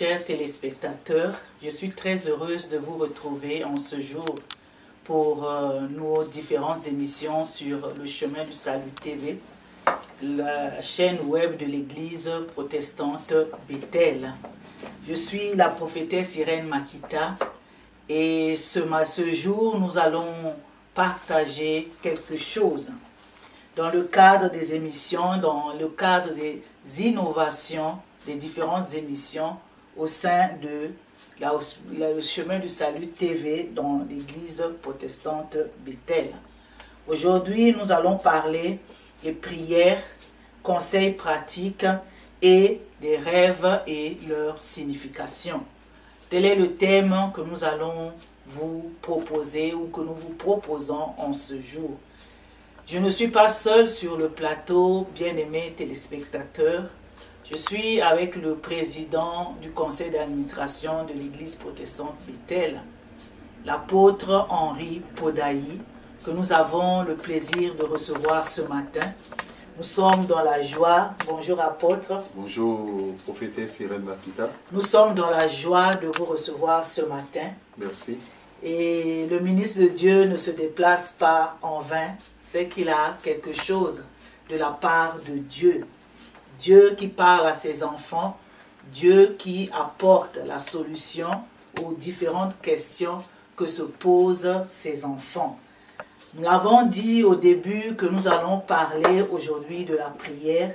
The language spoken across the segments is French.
chers téléspectateurs, je suis très heureuse de vous retrouver en ce jour pour nos différentes émissions sur le chemin du salut TV, la chaîne web de l'église protestante Bethel. Je suis la prophétesse Irène Makita et ce jour nous allons partager quelque chose dans le cadre des émissions, dans le cadre des innovations, des différentes émissions au sein de le chemin du salut TV dans l'église protestante Bethel. Aujourd'hui, nous allons parler des prières, conseils pratiques et des rêves et leur signification. Tel est le thème que nous allons vous proposer ou que nous vous proposons en ce jour. Je ne suis pas seul sur le plateau, bien-aimés téléspectateurs. Je suis avec le président du conseil d'administration de l'église protestante Bethel, l'apôtre Henri Podailly, que nous avons le plaisir de recevoir ce matin. Nous sommes dans la joie. Bonjour apôtre. Bonjour prophétesse Irène Makita. Nous sommes dans la joie de vous recevoir ce matin. Merci. Et le ministre de Dieu ne se déplace pas en vain. C'est qu'il a quelque chose de la part de Dieu. Dieu qui parle à ses enfants, Dieu qui apporte la solution aux différentes questions que se posent ses enfants. Nous l'avons dit au début que nous allons parler aujourd'hui de la prière,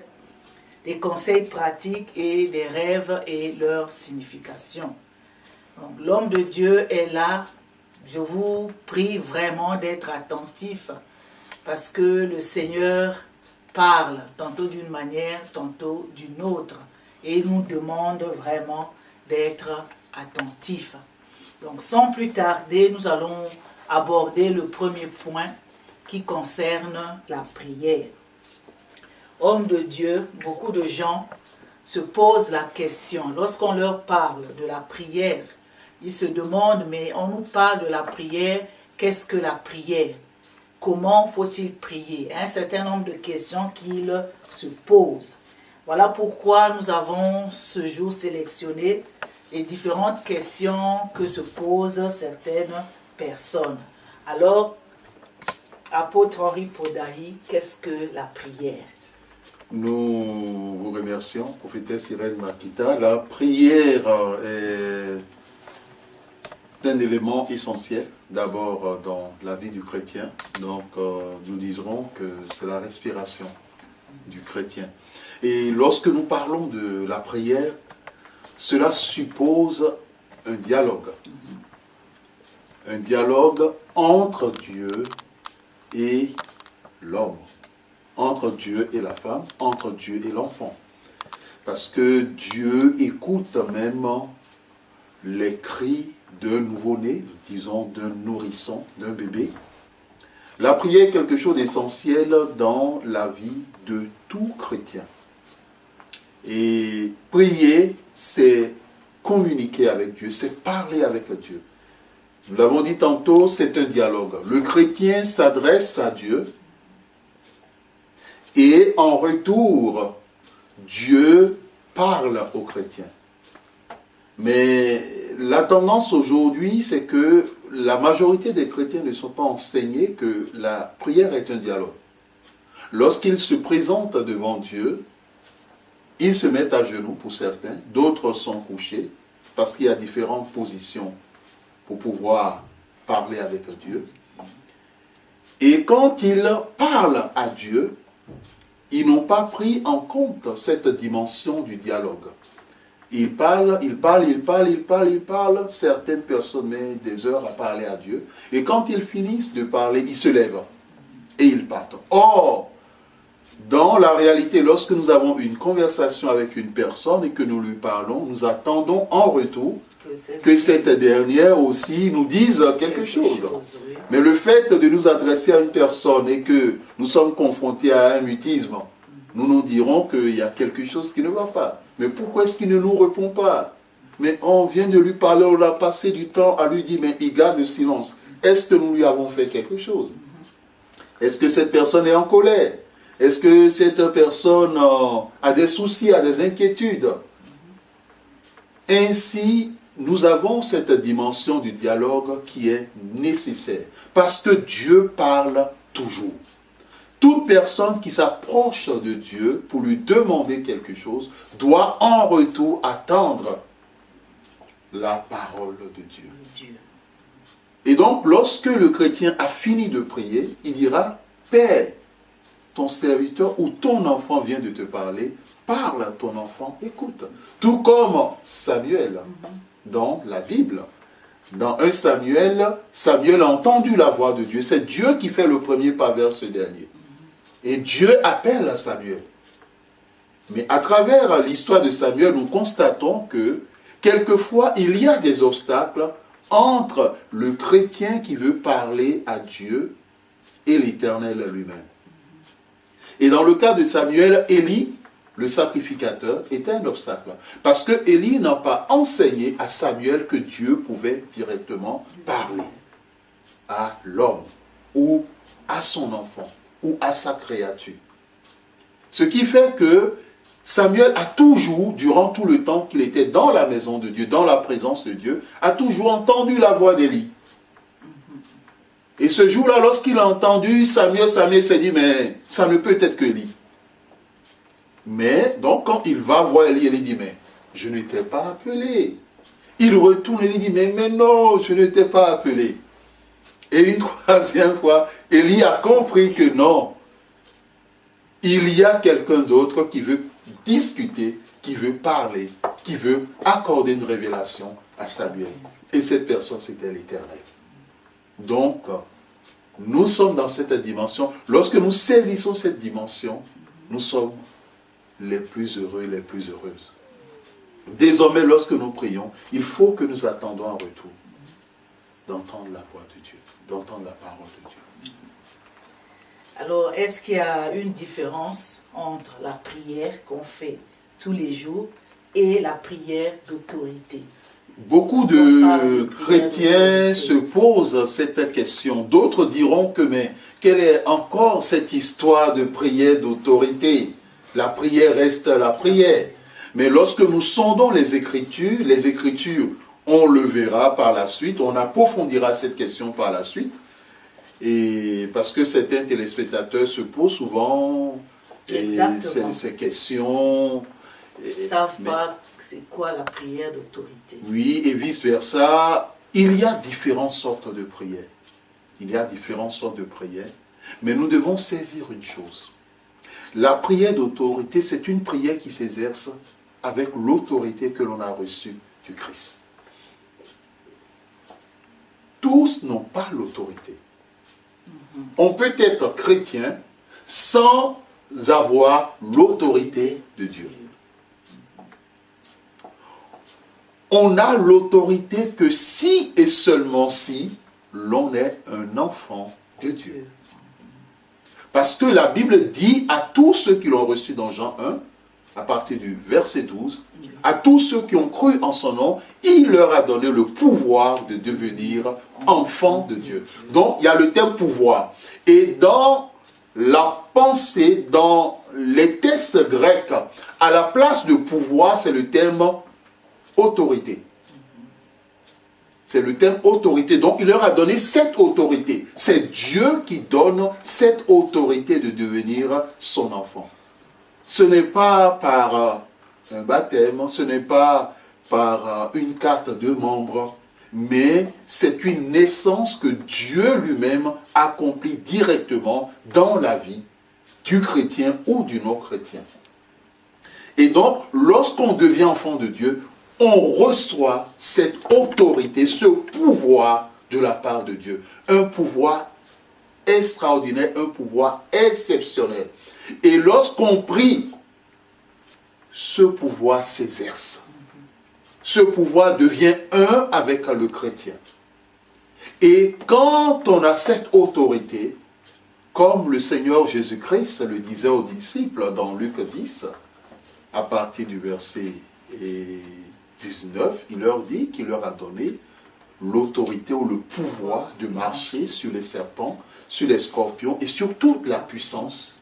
des conseils pratiques et des rêves et leur signification. Donc, l'homme de Dieu est là. Je vous prie vraiment d'être attentifs parce que le Seigneur parle tantôt d'une manière, tantôt d'une autre. Et il nous demande vraiment d'être attentifs. Donc sans plus tarder, nous allons aborder le premier point qui concerne la prière. Homme de Dieu, beaucoup de gens se posent la question. Lorsqu'on leur parle de la prière, ils se demandent, mais on nous parle de la prière, qu'est-ce que la prière ? Comment faut-il prier? Un certain nombre de questions qu'ils se posent. Voilà pourquoi nous avons ce jour sélectionné les différentes questions que se posent certaines personnes. Alors, apôtre Henri Podailly, qu'est-ce que la prière? Nous vous remercions, prophétesse Irène Makita. La prière est un élément essentiel, d'abord dans la vie du chrétien. Donc, nous dirons que c'est la respiration du chrétien. Et lorsque nous parlons de la prière, cela suppose un dialogue. Un dialogue entre Dieu et l'homme, entre Dieu et la femme, entre Dieu et l'enfant. Parce que Dieu écoute même les cris d'un nouveau-né, disons d'un nourrisson, d'un bébé. La prière est quelque chose d'essentiel dans la vie de tout chrétien. Et prier, c'est communiquer avec Dieu, c'est parler avec Dieu. Nous l'avons dit tantôt, c'est un dialogue. Le chrétien s'adresse à Dieu et en retour, Dieu parle au chrétien. Mais la tendance aujourd'hui, c'est que la majorité des chrétiens ne sont pas enseignés que la prière est un dialogue. Lorsqu'ils se présentent devant Dieu, ils se mettent à genoux pour certains, d'autres sont couchés, parce qu'il y a différentes positions pour pouvoir parler avec Dieu. Et quand ils parlent à Dieu, ils n'ont pas pris en compte cette dimension du dialogue. Ils parlent, certaines personnes mettent des heures à parler à Dieu, et quand ils finissent de parler, ils se lèvent et ils partent. Or, dans la réalité, lorsque nous avons une conversation avec une personne et que nous lui parlons, nous attendons en retour que cette dernière aussi nous dise quelque chose. Oui. Mais le fait de nous adresser à une personne et que nous sommes confrontés à un mutisme, nous nous dirons qu'il y a quelque chose qui ne va pas. Mais pourquoi est-ce qu'il ne nous répond pas? Mais on vient de lui parler, on a passé du temps à lui dire, mais il garde le silence. Est-ce que nous lui avons fait quelque chose? Est-ce que cette personne est en colère? Est-ce que cette personne a des soucis, a des inquiétudes? Ainsi, nous avons cette dimension du dialogue qui est nécessaire, parce que Dieu parle toujours. Toute personne qui s'approche de Dieu pour lui demander quelque chose doit en retour attendre la parole de Dieu. Et donc, lorsque le chrétien a fini de prier, il dira, Père, ton serviteur ou ton enfant vient de te parler, parle à ton enfant, écoute. Tout comme Samuel, dans la Bible. Dans 1 Samuel, Samuel a entendu la voix de Dieu. C'est Dieu qui fait le premier pas vers ce dernier. Et Dieu appelle à Samuel. Mais à travers l'histoire de Samuel, nous constatons que quelquefois, il y a des obstacles entre le chrétien qui veut parler à Dieu et l'Éternel lui-même. Et dans le cas de Samuel, Élie, le sacrificateur, était un obstacle. Parce que Élie n'a pas enseigné à Samuel que Dieu pouvait directement parler à l'homme, ou à son enfant, ou à sa créature. Ce qui fait que Samuel a toujours, durant tout le temps qu'il était dans la maison de Dieu, dans la présence de Dieu, a toujours entendu la voix d'Élie. Et ce jour-là, lorsqu'il a entendu Samuel s'est dit, mais ça ne peut être que Élie. Mais, donc, quand il va voir Élie, Élie dit, mais je ne t'ai pas appelé. Il retourne et il dit, mais non, je ne t'ai pas appelé. Et une troisième fois, Élie a compris que non, il y a quelqu'un d'autre qui veut discuter, qui veut parler, qui veut accorder une révélation à Samuel. Et cette personne, c'était l'Éternel. Donc, nous sommes dans cette dimension. Lorsque nous saisissons cette dimension, nous sommes les plus heureux et les plus heureuses. Désormais, lorsque nous prions, il faut que nous attendions un retour d'entendre la voix de Dieu, d'entendre la parole de Dieu. Alors, est-ce qu'il y a une différence entre la prière qu'on fait tous les jours et la prière d'autorité? Beaucoup de chrétiens se posent cette question. D'autres diront que, mais quelle est encore cette histoire de prière d'autorité? La prière reste la prière. Mais lorsque nous sondons les Écritures, on le verra par la suite, on approfondira cette question par la suite. Et parce que certains téléspectateurs se posent souvent ces questions. Ils ne savent pas c'est quoi la prière d'autorité. Oui, et vice-versa. Il y a différentes sortes de prières. Il y a différentes sortes de prières. Mais nous devons saisir une chose. La prière d'autorité, c'est une prière qui s'exerce avec l'autorité que l'on a reçue du Christ. Tous n'ont pas l'autorité. On peut être chrétien sans avoir l'autorité de Dieu. On a l'autorité que si et seulement si l'on est un enfant de Dieu. Parce que la Bible dit à tous ceux qui l'ont reçu dans Jean 1, à partir du verset 12, à tous ceux qui ont cru en son nom, il leur a donné le pouvoir de devenir enfants de Dieu. Donc, il y a le terme pouvoir. Et dans la pensée, dans les textes grecs, à la place de pouvoir, c'est le terme autorité. C'est le terme autorité. Donc, il leur a donné cette autorité. C'est Dieu qui donne cette autorité de devenir son enfant. Ce n'est pas par un baptême, ce n'est pas par une carte de membre, mais c'est une naissance que Dieu lui-même accomplit directement dans la vie du chrétien ou du non-chrétien. Et donc, lorsqu'on devient enfant de Dieu, on reçoit cette autorité, ce pouvoir de la part de Dieu. Un pouvoir extraordinaire, un pouvoir exceptionnel. Et lorsqu'on prie, ce pouvoir s'exerce. Ce pouvoir devient un avec le chrétien. Et quand on a cette autorité, comme le Seigneur Jésus-Christ le disait aux disciples dans Luc 10, à partir du verset 19, il leur dit qu'il leur a donné l'autorité ou le pouvoir de marcher sur les serpents, sur les scorpions et sur toute la puissance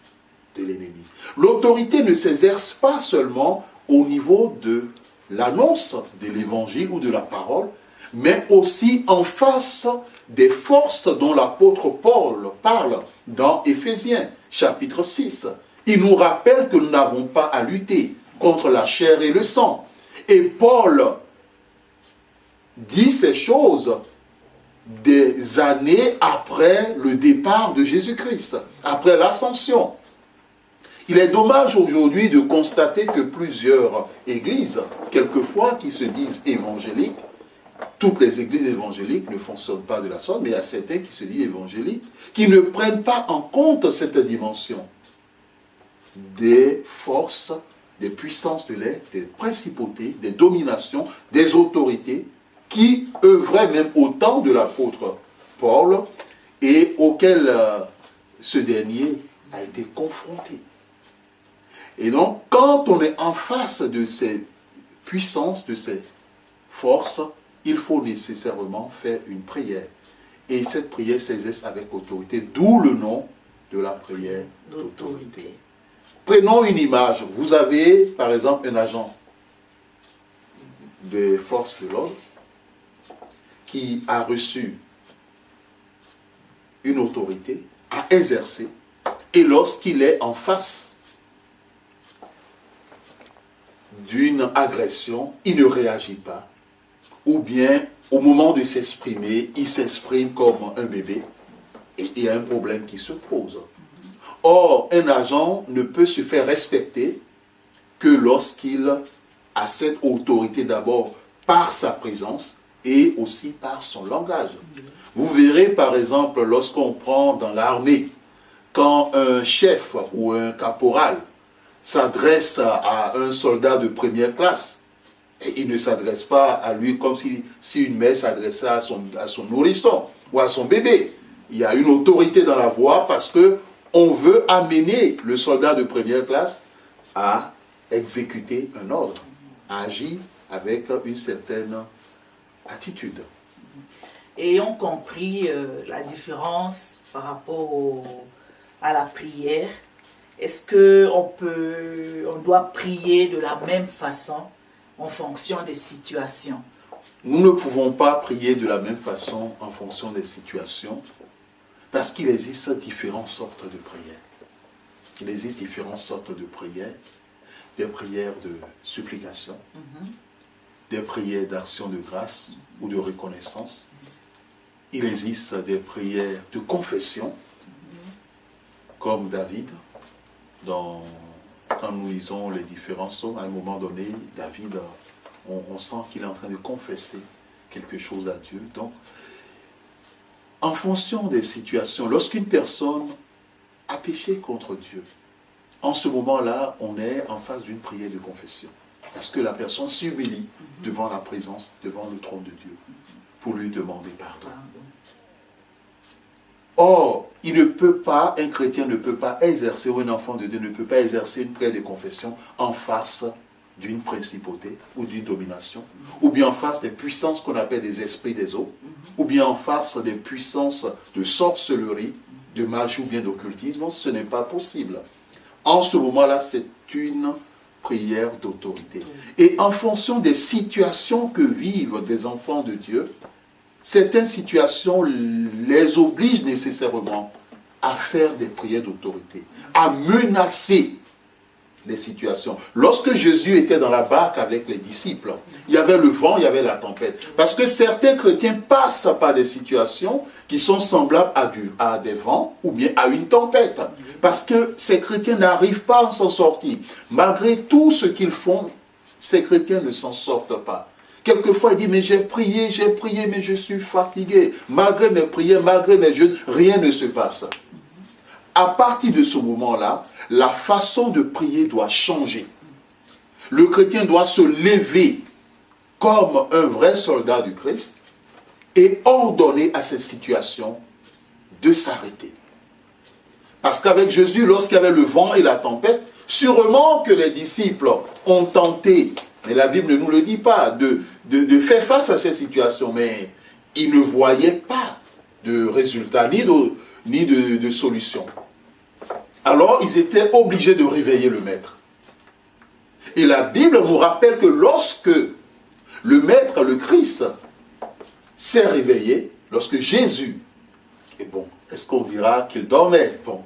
de l'ennemi. L'autorité ne s'exerce pas seulement au niveau de l'annonce de l'évangile ou de la parole, mais aussi en face des forces dont l'apôtre Paul parle dans Éphésiens, chapitre 6. Il nous rappelle que nous n'avons pas à lutter contre la chair et le sang. Et Paul dit ces choses des années après le départ de Jésus-Christ, après l'ascension. Il est dommage aujourd'hui de constater que plusieurs églises, quelquefois qui se disent évangéliques, toutes les églises évangéliques ne fonctionnent pas de la sorte, mais il y a certains qui se disent évangéliques, qui ne prennent pas en compte cette dimension des forces, des puissances de l'air, des principautés, des dominations, des autorités, qui œuvraient même au temps de l'apôtre Paul et auxquelles ce dernier a été confronté. Et donc, quand on est en face de ces puissances, de ces forces, il faut nécessairement faire une prière. Et cette prière s'exerce avec autorité, d'où le nom de la prière d'autorité. Prenons une image. Vous avez, par exemple, un agent des forces de l'ordre qui a reçu une autorité à exercer, et lorsqu'il est en face d'une agression, il ne réagit pas, ou bien au moment de s'exprimer, il s'exprime comme un bébé, et il y a un problème qui se pose. Or, un agent ne peut se faire respecter que lorsqu'il a cette autorité d'abord par sa présence et aussi par son langage. Vous verrez par exemple lorsqu'on prend dans l'armée, quand un chef ou un caporal s'adresse à un soldat de première classe, et il ne s'adresse pas à lui comme si une mère s'adressait à son nourrisson ou à son bébé. Il y a une autorité dans la voix parce que on veut amener le soldat de première classe à exécuter un ordre, à agir avec une certaine attitude. Ayons compris la différence par rapport à la prière. Est-ce qu'on doit prier de la même façon en fonction des situations? Nous ne pouvons pas prier de la même façon en fonction des situations parce qu'il existe différentes sortes de prières. Il existe différentes sortes de prières, des prières de supplication, des prières d'action de grâce ou de reconnaissance. Il existe des prières de confession, comme David, quand nous lisons les différents psaumes, à un moment donné, David, on sent qu'il est en train de confesser quelque chose à Dieu. Donc, en fonction des situations, lorsqu'une personne a péché contre Dieu, en ce moment-là, on est en face d'une prière de confession. Parce que la personne s'humilie devant la présence, devant le trône de Dieu, pour lui demander pardon. Or, un chrétien ne peut pas exercer, ou un enfant de Dieu ne peut pas exercer une prière de confession en face d'une principauté ou d'une domination, ou bien en face des puissances qu'on appelle des esprits des eaux, ou bien en face des puissances de sorcellerie, de magie ou bien d'occultisme. Ce n'est pas possible. En ce moment-là, c'est une prière d'autorité. Et en fonction des situations que vivent des enfants de Dieu, certaines situations les obligent nécessairement à faire des prières d'autorité, à menacer les situations. Lorsque Jésus était dans la barque avec les disciples, il y avait le vent, il y avait la tempête. Parce que certains chrétiens passent par des situations qui sont semblables à des vents ou bien à une tempête. Parce que ces chrétiens n'arrivent pas à s'en sortir. Malgré tout ce qu'ils font, ces chrétiens ne s'en sortent pas. Quelquefois, il dit, mais j'ai prié, mais je suis fatigué. Malgré mes prières, malgré mes jeûnes, rien ne se passe. À partir de ce moment-là, la façon de prier doit changer. Le chrétien doit se lever comme un vrai soldat du Christ et ordonner à cette situation de s'arrêter. Parce qu'avec Jésus, lorsqu'il y avait le vent et la tempête, sûrement que les disciples ont tenté, mais la Bible ne nous le dit pas, de faire face à ces situations, mais ils ne voyaient pas de résultat ni de solution. Alors, ils étaient obligés de réveiller le maître. Et la Bible nous rappelle que lorsque le Maître, le Christ, s'est réveillé, lorsque Jésus, et bon, est-ce qu'on dira qu'il dormait? Bon,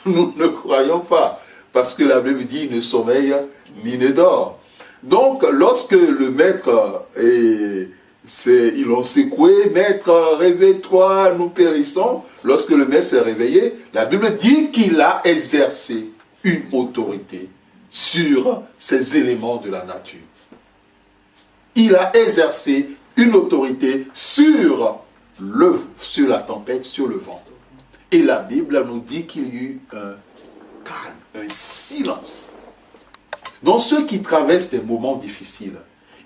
nous ne croyons pas, parce que la Bible dit, il ne sommeille ni ne dort. Donc, lorsque le Maître, ils l'ont secoué, Maître, réveille-toi, nous périssons. Lorsque le Maître s'est réveillé, la Bible dit qu'il a exercé une autorité sur ces éléments de la nature. Il a exercé une autorité sur la tempête, sur le vent. Et la Bible nous dit qu'il y eut un calme, un silence. Dans ceux qui traversent des moments difficiles,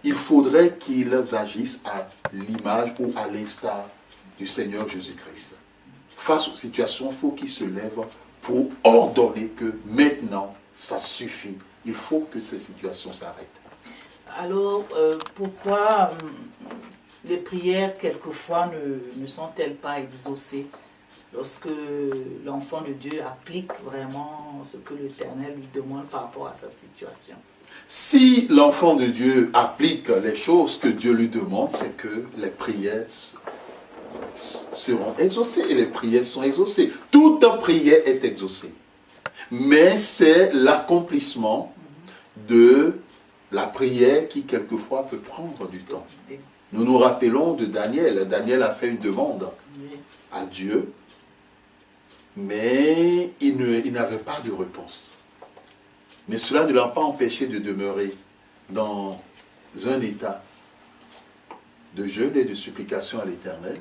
il faudrait qu'ils agissent à l'image ou à l'instar du Seigneur Jésus-Christ. Face aux situations, il faut qu'ils se lèvent pour ordonner que maintenant, ça suffit. Il faut que ces situations s'arrêtent. Alors, pourquoi les prières, quelquefois, ne sont-elles pas exaucées lorsque l'enfant de Dieu applique vraiment ce que l'Éternel lui demande par rapport à sa situation? Si l'enfant de Dieu applique les choses que Dieu lui demande, c'est que les prières seront exaucées. Et les prières sont exaucées. Toute prière est exaucée. Mais c'est l'accomplissement de la prière qui quelqueuvoi peut prendre du temps. Nous nous rappelons de Daniel. Daniel a fait une demande à Dieu, mais il n'avait pas de réponse. Mais cela ne l'a pas empêché de demeurer dans un état de jeûne et de supplication à l'Éternel,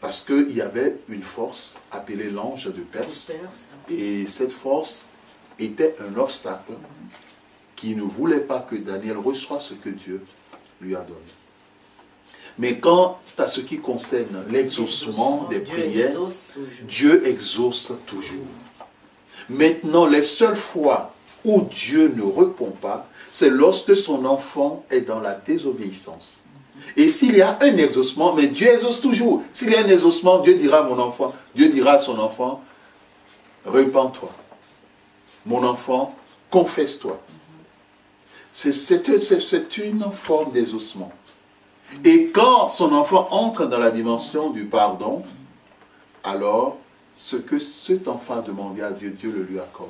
parce qu'il y avait une force appelée l'ange de Perse, et cette force était un obstacle qui ne voulait pas que Daniel reçoive ce que Dieu lui a donné. Mais quant à ce qui concerne l'exaucement des prières, Dieu exauce toujours. Maintenant, les seules fois où Dieu ne répond pas, c'est lorsque son enfant est dans la désobéissance. Et s'il y a un exaucement, mais Dieu exauce toujours. S'il y a un exaucement, Dieu dira à son enfant, repens-toi. Mon enfant, confesse-toi. C'est une forme d'exaucement. Et quand son enfant entre dans la dimension du pardon, alors ce que cet enfant a demandé à Dieu, Dieu le lui accorde.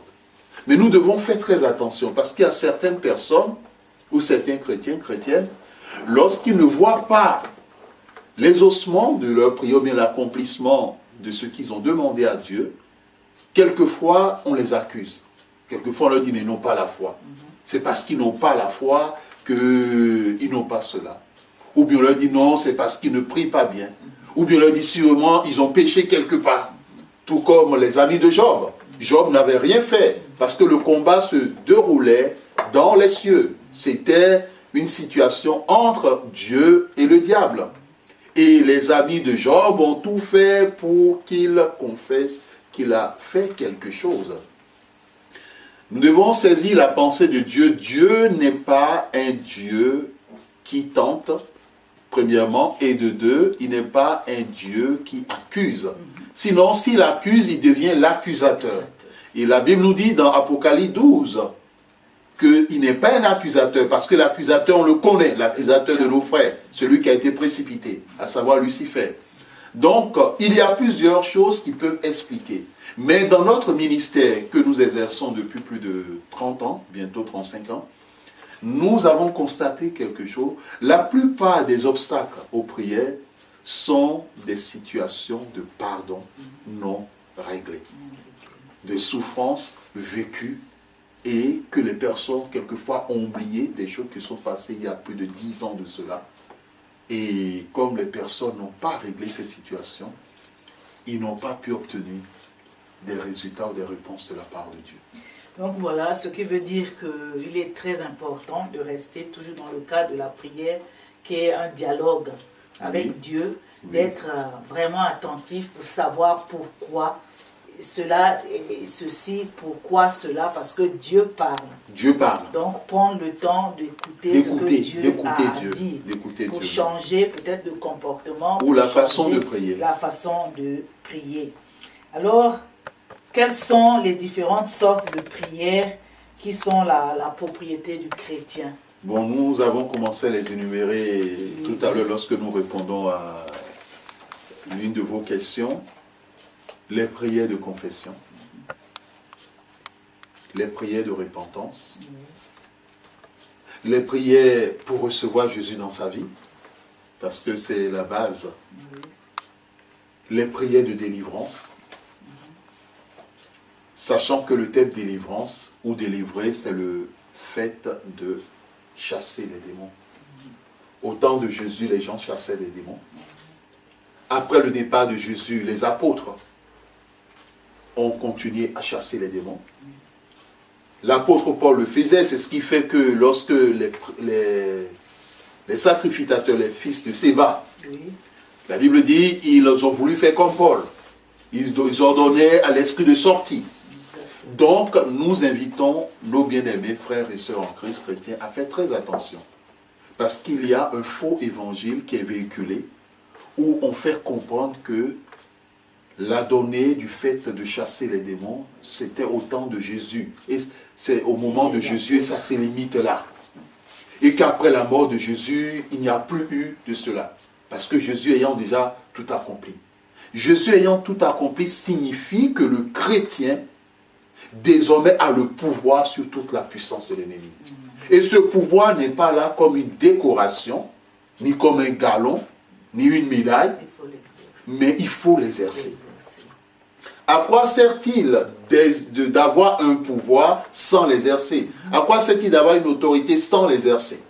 Mais nous devons faire très attention, parce qu'il y a certaines personnes, ou certains chrétiens, chrétiennes, lorsqu'ils ne voient pas l'exaucement de leur prière, ou bien l'accomplissement de ce qu'ils ont demandé à Dieu, quelquefois on les accuse. Quelquefois on leur dit, mais ils n'ont pas la foi. C'est parce qu'ils n'ont pas la foi qu'ils n'ont pas cela. Ou bien on leur dit, non, c'est parce qu'ils ne prient pas bien. Ou bien on leur dit, sûrement, ils ont péché quelque part. Tout comme les amis de Job. Job n'avait rien fait, parce que le combat se déroulait dans les cieux. C'était une situation entre Dieu et le diable. Et les amis de Job ont tout fait pour qu'il confesse qu'il a fait quelque chose. Nous devons saisir la pensée de Dieu. Dieu n'est pas un Dieu qui tente, premièrement, et de deux, il n'est pas un Dieu qui accuse. Sinon, s'il accuse, il devient l'accusateur. Et la Bible nous dit dans Apocalypse 12 qu'il n'est pas un accusateur, parce que l'accusateur, on le connaît, l'accusateur de nos frères, celui qui a été précipité, à savoir Lucifer. Donc, il y a plusieurs choses qui peuvent expliquer. Mais dans notre ministère que nous exerçons depuis plus de 30 ans, bientôt 35 ans, nous avons constaté quelque chose. La plupart des obstacles aux prières sont des situations de pardon non réglées, des souffrances vécues et que les personnes quelquefois ont oublié, des choses qui sont passées il y a plus de 10 ans de cela. Et comme les personnes n'ont pas réglé ces situations, ils n'ont pas pu obtenir des résultats ou des réponses de la part de Dieu. Donc voilà, ce qui veut dire qu'il est très important de rester toujours dans le cadre de la prière, qui est un dialogue avec Dieu, d'être vraiment attentif pour savoir pourquoi cela et ceci, pourquoi cela, parce que Dieu parle. Dieu parle. Donc prendre le temps d'écouter ce que Dieu a dit, pour changer peut-être de comportement. Ou la façon de prier. La façon de prier. Alors, quelles sont les différentes sortes de prières qui sont la propriété du chrétien. Bon, nous avons commencé à les énumérer tout à l'heure lorsque nous répondons à l'une de vos questions. Les prières de confession, les prières de repentance, les prières pour recevoir Jésus dans sa vie, parce que c'est la base, les prières de délivrance, sachant que le thème délivrance ou délivrer, c'est le fait de chasser les démons. Au temps de Jésus, les gens chassaient les démons. Après le départ de Jésus, les apôtres ont continué à chasser les démons. L'apôtre Paul le faisait, c'est ce qui fait que lorsque les sacrificateurs, les fils de Séba, la Bible dit, ils ont voulu faire comme Paul. Ils ordonnaient à l'esprit de sortir. Donc, nous invitons nos bien-aimés frères et sœurs en Christ chrétiens à faire très attention. Parce qu'il y a un faux évangile qui est véhiculé, où on fait comprendre que la donnée du fait de chasser les démons, c'était au temps de Jésus. Et c'est au moment de Jésus, et ça se limite là. Et qu'après la mort de Jésus, il n'y a plus eu de cela. Parce que Jésus ayant déjà tout accompli. Jésus ayant tout accompli signifie que le chrétien, désormais, a le pouvoir sur toute la puissance de l'ennemi. Et ce pouvoir n'est pas là comme une décoration, ni comme un galon, ni une médaille, mais il faut l'exercer. À quoi sert-il d'avoir un pouvoir sans l'exercer? À quoi sert-il d'avoir une autorité sans l'exercer?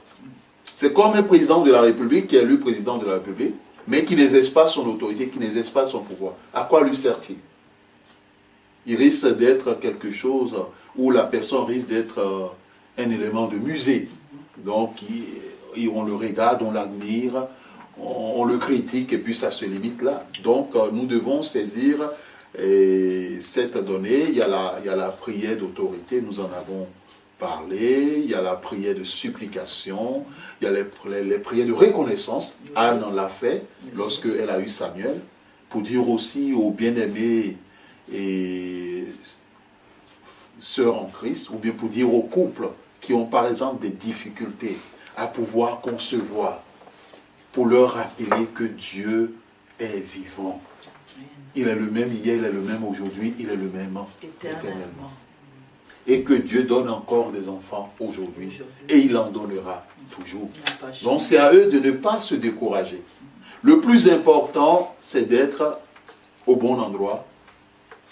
C'est comme un président de la République qui est élu président de la République, mais qui n'exerce pas son autorité, qui n'exerce pas son pouvoir. À quoi lui sert-il? Il risque d'être quelque chose où la personne risque d'être un élément de musée. Donc, on le regarde, on l'admire, on le critique et puis ça se limite là. Donc, nous devons saisir cette donnée. Il y a la prière d'autorité, nous en avons parlé. Il y a la prière de supplication. Il y a les prières de reconnaissance. Anne en l'a fait lorsqu'elle a eu Samuel. Pour dire aussi aux bien-aimés et sœurs en Christ, ou bien pour dire aux couples qui ont par exemple des difficultés à pouvoir concevoir, pour leur rappeler que Dieu est vivant. Il est le même hier, il est le même aujourd'hui, il est le même éternellement. Et que Dieu donne encore des enfants aujourd'hui, et il en donnera toujours. Donc c'est à eux de ne pas se décourager. Le plus important, c'est d'être au bon endroit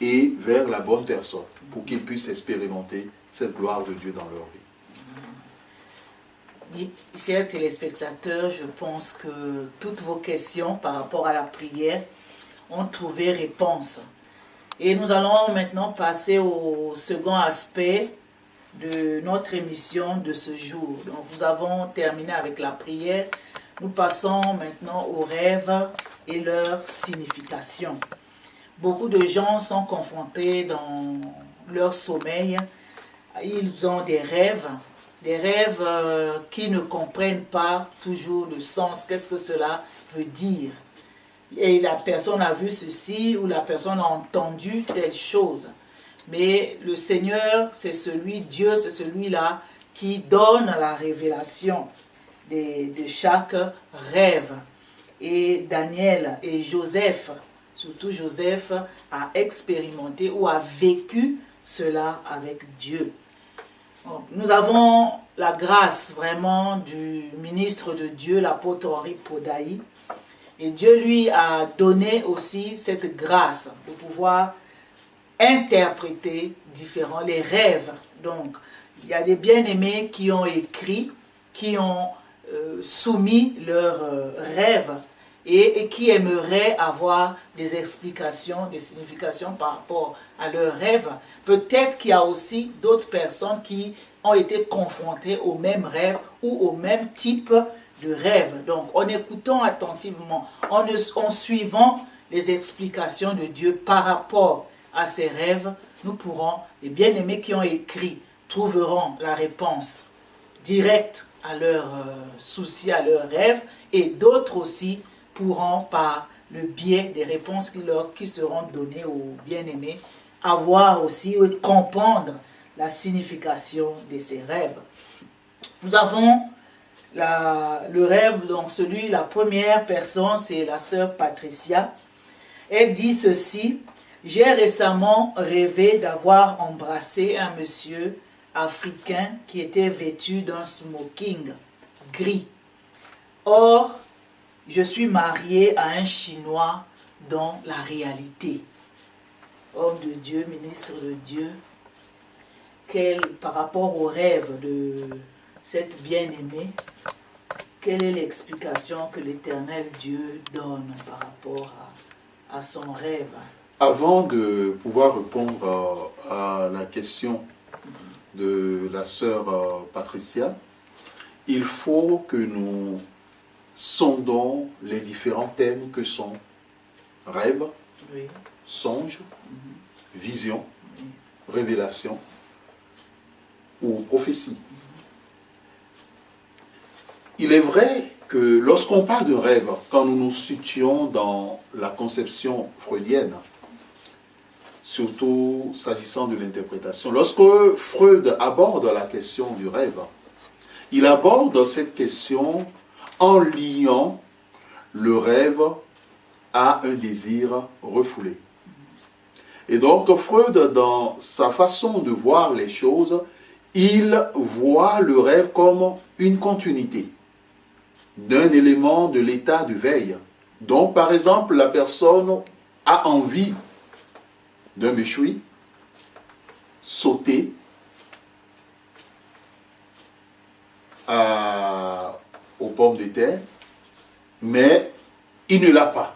et vers la bonne personne, pour qu'ils puissent expérimenter cette gloire de Dieu dans leur vie. Chers téléspectateurs, je pense que toutes vos questions par rapport à la prière ont trouvé réponse. Et nous allons maintenant passer au second aspect de notre émission de ce jour. Donc nous avons terminé avec la prière. Nous passons maintenant aux rêves et leur signification. Beaucoup de gens sont confrontés dans leur sommeil. Ils ont des rêves qui ne comprennent pas toujours le sens. Qu'est-ce que cela veut dire? Et la personne a vu ceci ou la personne a entendu telle chose. Mais le Seigneur, c'est celui, Dieu, c'est celui-là qui donne la révélation de chaque rêve. Et Daniel et Joseph, surtout Joseph, a expérimenté ou a vécu cela avec Dieu. Donc, nous avons la grâce vraiment du ministre de Dieu, l'apôtre Henri Podaï. Et Dieu lui a donné aussi cette grâce de pouvoir interpréter les rêves. Donc, il y a des bien-aimés qui ont écrit, qui ont soumis leurs rêves et qui aimeraient avoir des explications, des significations par rapport à leurs rêves. Peut-être qu'il y a aussi d'autres personnes qui ont été confrontées au même rêve ou au même type de rêve. Donc, en écoutant attentivement, en suivant les explications de Dieu par rapport à ces rêves, nous pourrons, les bien-aimés qui ont écrit, trouveront la réponse directe à leurs soucis, à leurs rêves, et d'autres aussi pourront, par le biais des réponses qui seront données aux bien-aimés, avoir aussi, comprendre la signification de ces rêves. Nous avons le rêve, donc la première personne, c'est la sœur Patricia. Elle dit ceci: j'ai récemment rêvé d'avoir embrassé un monsieur africain qui était vêtu d'un smoking gris. Or, je suis mariée à un Chinois dans la réalité. Homme de Dieu, ministre de Dieu, par rapport au rêve de cette bien-aimée, quelle est l'explication que l'Éternel Dieu donne par rapport à son rêve? Avant de pouvoir répondre à la question de la sœur Patricia, il faut que nous sondons les différents thèmes que sont rêve, Oui. songe, vision, révélation ou prophétie. Il est vrai que lorsqu'on parle de rêve, quand nous nous situons dans la conception freudienne, surtout s'agissant de l'interprétation, lorsque Freud aborde la question du rêve, il aborde cette question en liant le rêve à un désir refoulé. Et donc Freud, dans sa façon de voir les choses, il voit le rêve comme une continuité d'un élément de l'état de veille. Donc par exemple, la personne a envie d'un méchoui, sauter aux pommes de terre, mais il ne l'a pas.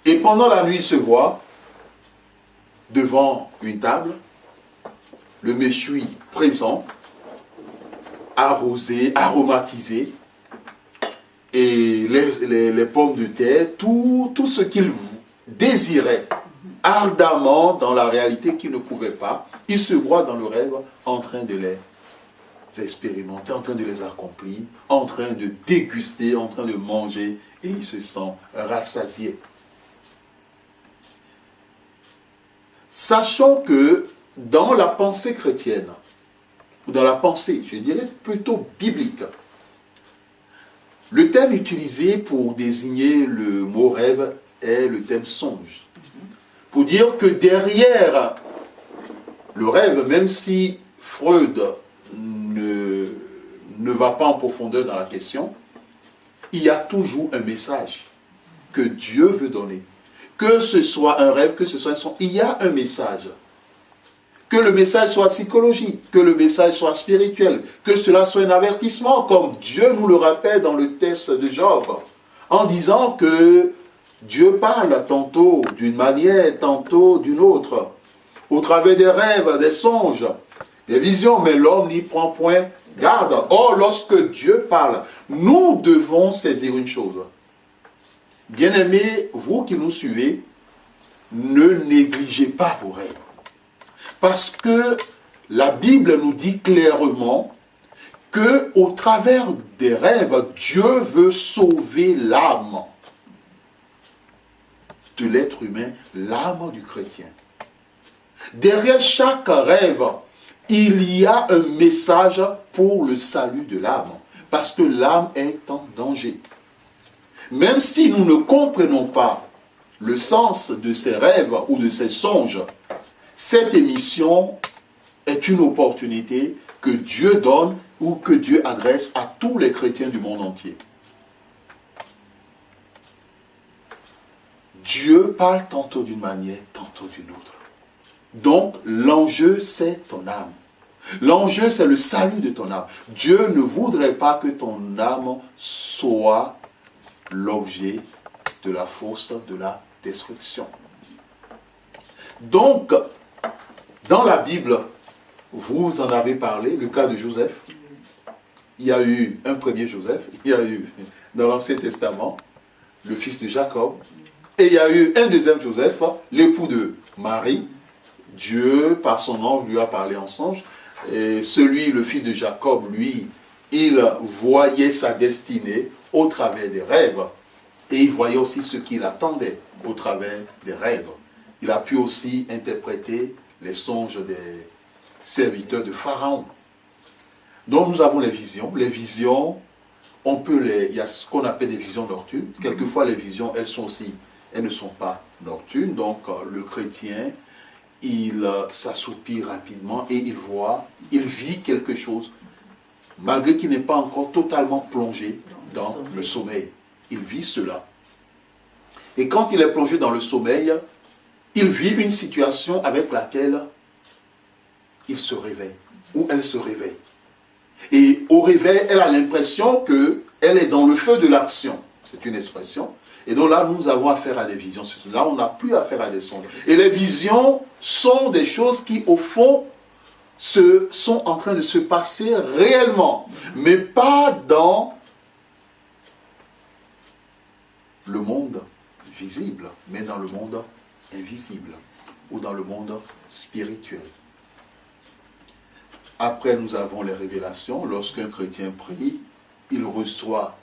Et pendant la nuit, il se voit devant une table, le méchoui présent, arrosé, aromatisé, et les pommes de terre, tout ce qu'il désirait ardemment dans la réalité qu'il ne pouvait pas, il se voit dans le rêve en train de les expérimenter, en train de les accomplir, en train de déguster, en train de manger, et il se sent rassasié. Sachons que dans la pensée chrétienne, ou dans la pensée, je dirais plutôt biblique, le terme utilisé pour désigner le mot rêve est le terme songe. Pour dire que derrière le rêve, même si Freud ne va pas en profondeur dans la question, il y a toujours un message que Dieu veut donner. Que ce soit un rêve, que ce soit un songe, il y a un message. Que le message soit psychologique, que le message soit spirituel, que cela soit un avertissement, comme Dieu nous le rappelle dans le texte de Job, en disant que Dieu parle tantôt d'une manière, tantôt d'une autre, au travers des rêves, des songes, des visions, mais l'homme n'y prend point garde. Or, lorsque Dieu parle, nous devons saisir une chose. Bien-aimés, vous qui nous suivez, ne négligez pas vos rêves. Parce que la Bible nous dit clairement qu'au travers des rêves, Dieu veut sauver l'âme de l'être humain, l'âme du chrétien. Derrière chaque rêve, il y a un message pour le salut de l'âme, parce que l'âme est en danger. Même si nous ne comprenons pas le sens de ces rêves ou de ces songes, cette émission est une opportunité que Dieu donne ou que Dieu adresse à tous les chrétiens du monde entier. Dieu parle tantôt d'une manière, tantôt d'une autre. Donc, l'enjeu, c'est ton âme. L'enjeu, c'est le salut de ton âme. Dieu ne voudrait pas que ton âme soit l'objet de la force de la destruction. Donc, dans la Bible, vous en avez parlé, le cas de Joseph. Il y a eu un premier Joseph, il y a eu dans l'Ancien Testament le fils de Jacob, et il y a eu un deuxième Joseph, l'époux de Marie. Dieu, par son ange, lui a parlé en songe. Et celui, le fils de Jacob, lui, il voyait sa destinée au travers des rêves. Et il voyait aussi ce qu'il attendait au travers des rêves. Il a pu aussi interpréter les songes des serviteurs de Pharaon. Donc nous avons les visions. Les visions, il y a ce qu'on appelle des visions nocturnes. Quelquefois les visions, elles ne sont pas nocturnes. Donc le chrétien, il s'assoupit rapidement et il vit quelque chose, malgré qu'il n'est pas encore totalement plongé dans le sommeil. Il vit cela. Et quand il est plongé dans le sommeil, il vit une situation avec laquelle il se réveille, ou elle se réveille. Et au réveil, elle a l'impression qu'elle est dans le feu de l'action. C'est une expression. Et donc là, nous avons affaire à des visions. Là, on n'a plus affaire à des songes. Et les visions sont des choses qui, au fond, sont en train de se passer réellement. Mais pas dans le monde visible, mais dans le monde invisible ou dans le monde spirituel. Après, nous avons les révélations. Lorsqu'un chrétien prie, il reçoit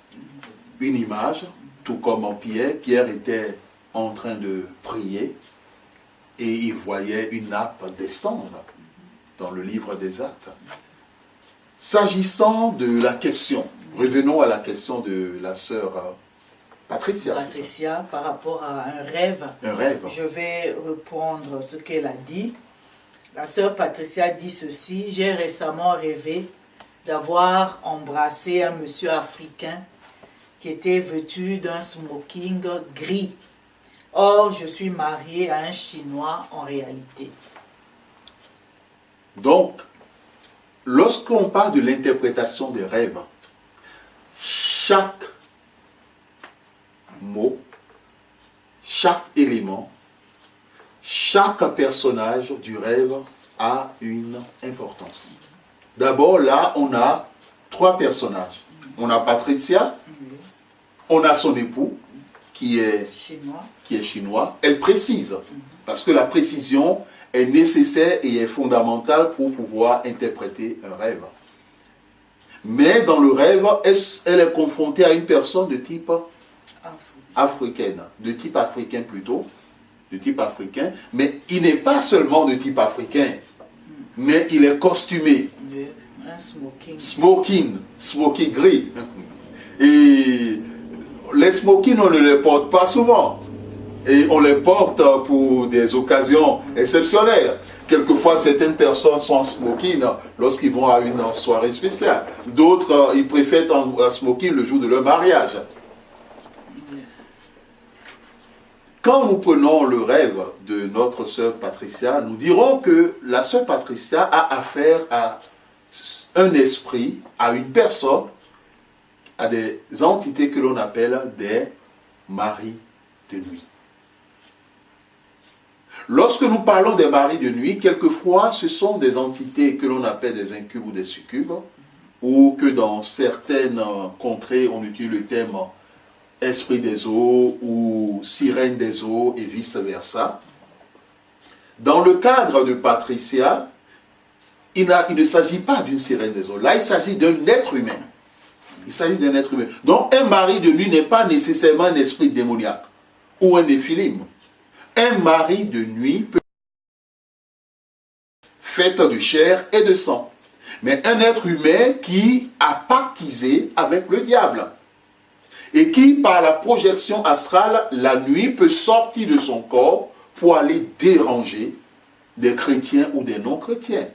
une image, tout comme en Pierre. Pierre était en train de prier et il voyait une nappe descendre dans le livre des Actes. S'agissant de la question, revenons à la question de la sœur Patricia. Patricia, par rapport à un rêve. Un rêve. Je vais reprendre ce qu'elle a dit. La sœur Patricia dit ceci: j'ai récemment rêvé d'avoir embrassé un monsieur africain qui était vêtu d'un smoking gris. Or, je suis mariée à un Chinois en réalité. Donc, lorsqu'on parle de l'interprétation des rêves, chaque mot, chaque élément, chaque personnage du rêve a une importance. D'abord, là, on a 3 personnages. On a Patricia, on a son époux, qui est chinois. Elle précise, parce que la précision est nécessaire et est fondamentale pour pouvoir interpréter un rêve. Mais dans le rêve, elle est confrontée à une personne de type africaine, de type africain plutôt, de type africain, mais il n'est pas seulement de type africain, mais il est costumé. Un smoking. Smoking gris. Et les smokings, on ne les porte pas souvent. Et on les porte pour des occasions exceptionnelles. Quelquefois, certaines personnes sont en smoking lorsqu'ils vont à une soirée spéciale. D'autres, ils préfèrent être en smoking le jour de leur mariage. Quand nous prenons le rêve de notre sœur Patricia, nous dirons que la sœur Patricia a affaire à un esprit, à une personne, à des entités que l'on appelle des maris de nuit. Lorsque nous parlons des maris de nuit, quelquefois ce sont des entités que l'on appelle des incubes ou des succubes, ou que dans certaines contrées on utilise le terme esprit des eaux ou sirène des eaux et vice-versa. Dans le cadre de Patricia, il ne s'agit pas d'une sirène des eaux. Là, il s'agit d'un être humain. Il s'agit d'un être humain. Donc, un mari de nuit n'est pas nécessairement un esprit démoniaque ou un néphilim. Un mari de nuit peut être fait de chair et de sang. Mais un être humain qui a pactisé avec le diable. Et qui, par la projection astrale, la nuit, peut sortir de son corps pour aller déranger des chrétiens ou des non-chrétiens.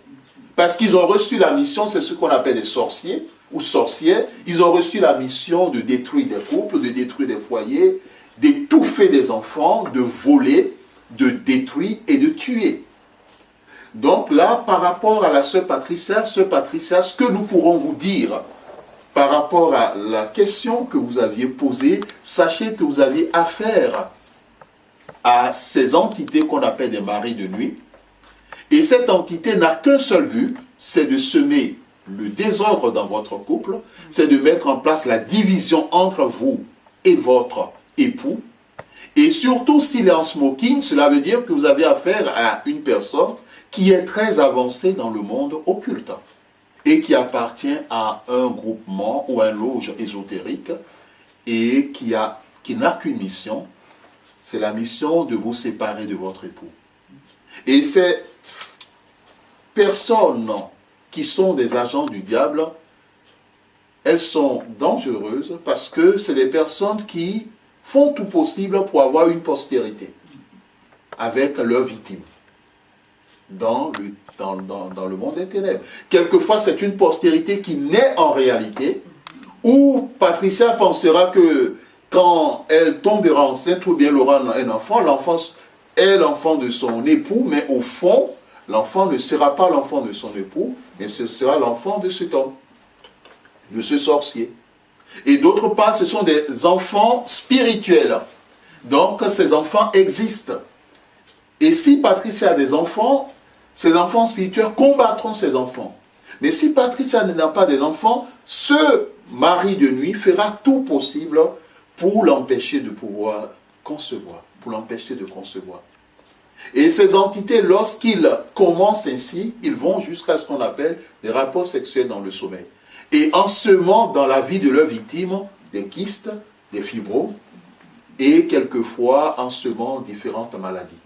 Parce qu'ils ont reçu la mission, c'est ce qu'on appelle des sorciers ou sorcières, ils ont reçu la mission de détruire des couples, de détruire des foyers, d'étouffer des enfants, de voler, de détruire et de tuer. Donc là, par rapport à la sœur Patricia, ce que nous pourrons vous dire par rapport à la question que vous aviez posée, sachez que vous avez affaire à ces entités qu'on appelle des maris de nuit. Et cette entité n'a qu'un seul but, c'est de semer le désordre dans votre couple, c'est de mettre en place la division entre vous et votre époux. Et surtout, s'il est en smoking, cela veut dire que vous avez affaire à une personne qui est très avancée dans le monde occulte et qui appartient à un groupement ou un loge ésotérique et qui n'a qu'une mission, c'est la mission de vous séparer de votre époux. Et cette personnes qui sont des agents du diable, elles sont dangereuses parce que c'est des personnes qui font tout possible pour avoir une postérité avec leurs victimes dans le monde des ténèbres. Quelquefois, c'est une postérité qui naît en réalité, où Patricia pensera que quand elle tombera enceinte ou bien elle aura un enfant, l'enfant est l'enfant de son époux, mais au fond, l'enfant ne sera pas l'enfant de son époux, mais ce sera l'enfant de cet homme, de ce sorcier. Et d'autre part, ce sont des enfants spirituels. Donc, ces enfants existent. Et si Patricia a des enfants, ces enfants spirituels combattront ces enfants. Mais si Patricia n'a pas des enfants, ce mari de nuit fera tout possible pour l'empêcher de pouvoir concevoir, pour l'empêcher de concevoir. Et ces entités, lorsqu'ils commencent ainsi, ils vont jusqu'à ce qu'on appelle des rapports sexuels dans le sommeil. Et en semant dans la vie de leur victime des kystes, des fibromes, et quelquefois en semant différentes maladies.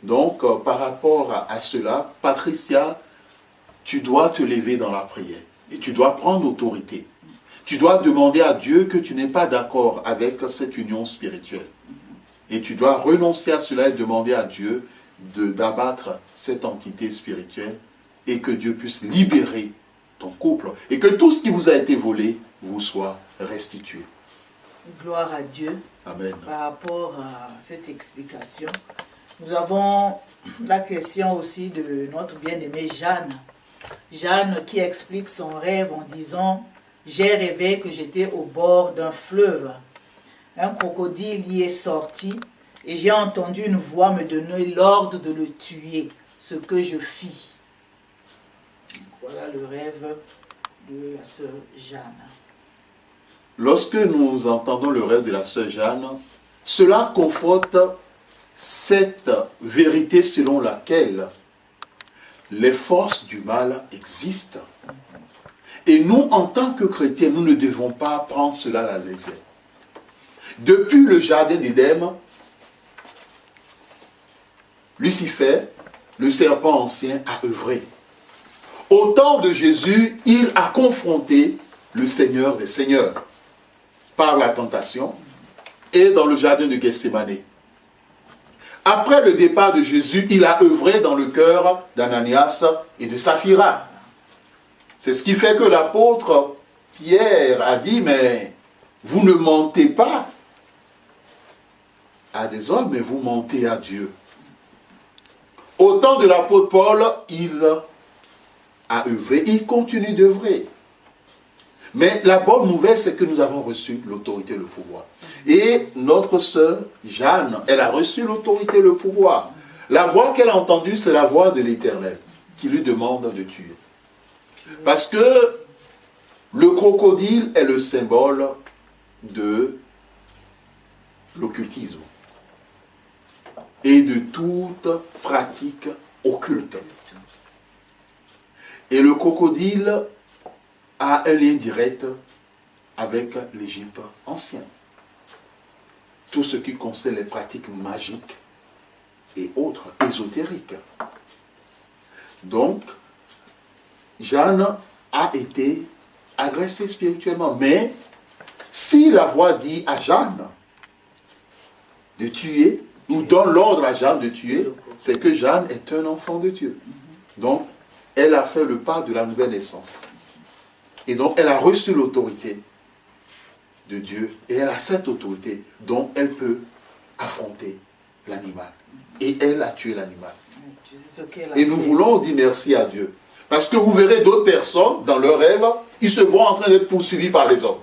Donc, par rapport à cela, Patricia, tu dois te lever dans la prière et tu dois prendre autorité. Tu dois demander à Dieu que tu n'es pas d'accord avec cette union spirituelle. Et tu dois renoncer à cela et demander à Dieu d'abattre cette entité spirituelle et que Dieu puisse libérer ton couple et que tout ce qui vous a été volé vous soit restitué. Gloire à Dieu. Amen. Par rapport à cette explication, nous avons la question aussi de notre bien-aimée Jeanne. Jeanne qui explique son rêve en disant « J'ai rêvé que j'étais au bord d'un fleuve. Un crocodile y est sorti et j'ai entendu une voix me donner l'ordre de le tuer, ce que je fis. » Voilà le rêve de la sœur Jeanne. Lorsque nous entendons le rêve de la sœur Jeanne, cela conforte cette vérité selon laquelle les forces du mal existent. Et nous, en tant que chrétiens, nous ne devons pas prendre cela à la légère. Depuis le jardin d'Éden, Lucifer, le serpent ancien, a œuvré. Au temps de Jésus, il a confronté le Seigneur des Seigneurs par la tentation et dans le jardin de Gethsémane. Après le départ de Jésus, il a œuvré dans le cœur d'Ananias et de Saphira. C'est ce qui fait que l'apôtre Pierre a dit, mais vous ne mentez pas à des hommes, mais vous mentez à Dieu. Au temps de l'apôtre Paul, il a œuvré, il continue d'œuvrer. Mais la bonne nouvelle, c'est que nous avons reçu l'autorité et le pouvoir. Et notre sœur Jeanne, elle a reçu l'autorité et le pouvoir. La voix qu'elle a entendue, c'est la voix de l'Éternel, qui lui demande de tuer. Parce que le crocodile est le symbole de l'occultisme et de toute pratique occulte. Et le crocodile a un lien direct avec l'Égypte ancienne. Tout ce qui concerne les pratiques magiques et autres, ésotériques. Donc, Jeanne a été agressée spirituellement. Mais, si la voix dit à Jeanne de tuer, ou donne l'ordre à Jeanne de tuer, c'est que Jeanne est un enfant de Dieu. Donc, elle a fait le pas de la nouvelle naissance. Et donc, elle a reçu l'autorité de Dieu. Et elle a cette autorité dont elle peut affronter l'animal. Et elle a tué l'animal. Et nous voulons dire merci à Dieu. Parce que vous verrez d'autres personnes, dans leurs rêves, ils se voient en train d'être poursuivis par les hommes.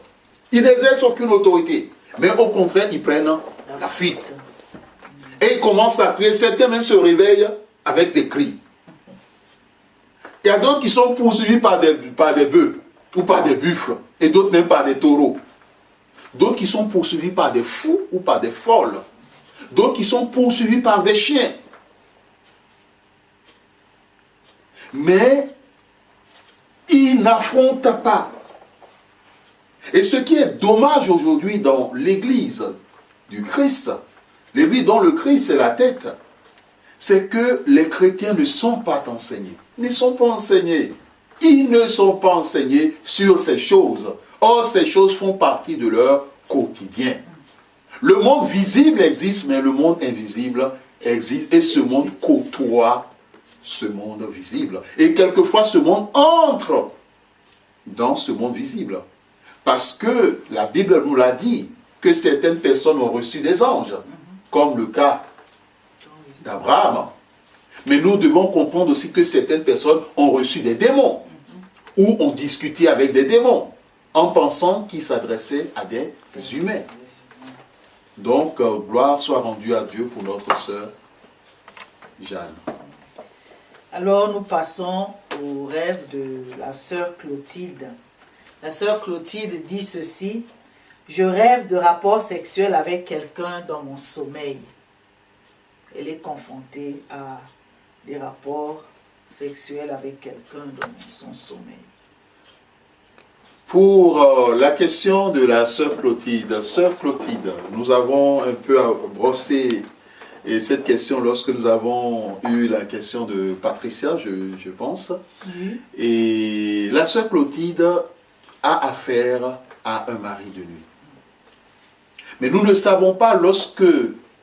Ils n'exercent aucune autorité. Mais au contraire, ils prennent la fuite. Et ils commencent à crier. Certains même se réveillent avec des cris. Il y a d'autres qui sont poursuivis par des bœufs ou par des buffles. Et d'autres même par des taureaux. D'autres qui sont poursuivis par des fous ou par des folles. D'autres qui sont poursuivis par des chiens. Mais ils n'affrontent pas. Et ce qui est dommage aujourd'hui dans l'église du Christ, l'église dont le Christ est la tête, c'est que les chrétiens ne sont pas enseignés. Ils ne sont pas enseignés. Ils ne sont pas enseignés sur ces choses. Or, ces choses font partie de leur quotidien. Le monde visible existe, mais le monde invisible existe. Et ce monde côtoie ce monde visible. Et quelquefois, ce monde entre dans ce monde visible. Parce que la Bible nous l'a dit, que certaines personnes ont reçu des anges, comme le cas d'Abraham. Mais nous devons comprendre aussi que certaines personnes ont reçu des démons, ou ont discuté avec des démons, en pensant qu'ils s'adressaient à des humains. Donc, gloire soit rendue à Dieu pour notre sœur Jeanne. Alors, nous passons au rêve de la sœur Clotilde. La sœur Clotilde dit ceci: « Je rêve de rapports sexuels avec quelqu'un dans mon sommeil. » Elle est confrontée à des rapports sexuels avec quelqu'un dans son sommeil. Pour la question de la sœur Clotilde, nous avons un peu brossé cette question lorsque nous avons eu la question de Patricia, je pense. Oui. Et la sœur Clotilde a affaire à un mari de nuit. Mais nous ne savons pas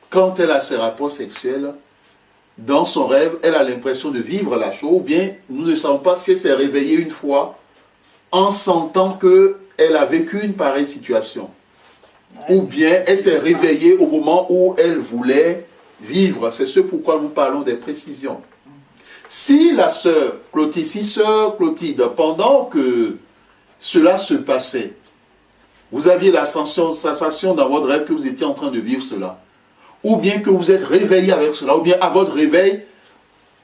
quand elle a ses rapports sexuels, dans son rêve, elle a l'impression de vivre la chose, ou bien nous ne savons pas si elle s'est réveillée une fois en sentant qu'elle a vécu une pareille situation. Ou bien elle s'est réveillée au moment où elle voulait vivre. C'est ce pourquoi nous parlons des précisions. Si la sœur Clotilde, pendant que cela se passait, vous aviez la sensation dans votre rêve que vous étiez en train de vivre cela, ou bien que vous êtes réveillé avec cela, ou bien à votre réveil,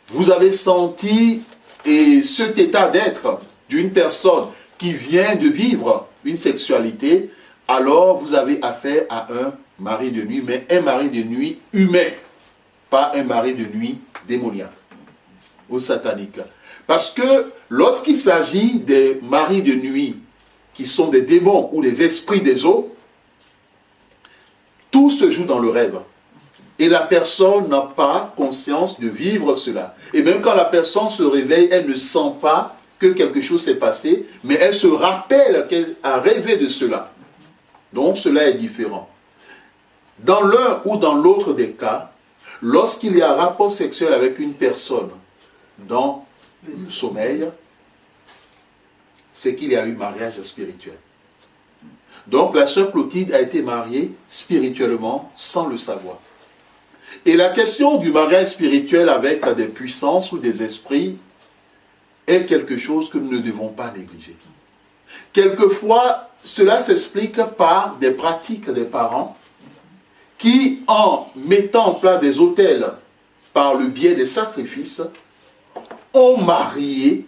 vous avez senti cet état d'être d'une personne qui vient de vivre une sexualité, alors vous avez affaire à un mari de nuit, mais un mari de nuit humain, pas un mari de nuit démoniaque ou satanique. Parce que lorsqu'il s'agit des maris de nuit qui sont des démons ou des esprits des eaux, tout se joue dans le rêve. Et la personne n'a pas conscience de vivre cela. Et même quand la personne se réveille, elle ne sent pas que quelque chose s'est passé, mais elle se rappelle qu'elle a rêvé de cela. Donc cela est différent. Dans l'un ou dans l'autre des cas, lorsqu'il y a un rapport sexuel avec une personne dans le sommeil, c'est qu'il y a eu mariage spirituel. Donc la sœur Clotilde a été mariée spirituellement sans le savoir. Et la question du mariage spirituel avec des puissances ou des esprits est quelque chose que nous ne devons pas négliger. Quelquefois, cela s'explique par des pratiques des parents qui, en mettant en place des autels par le biais des sacrifices, ont marié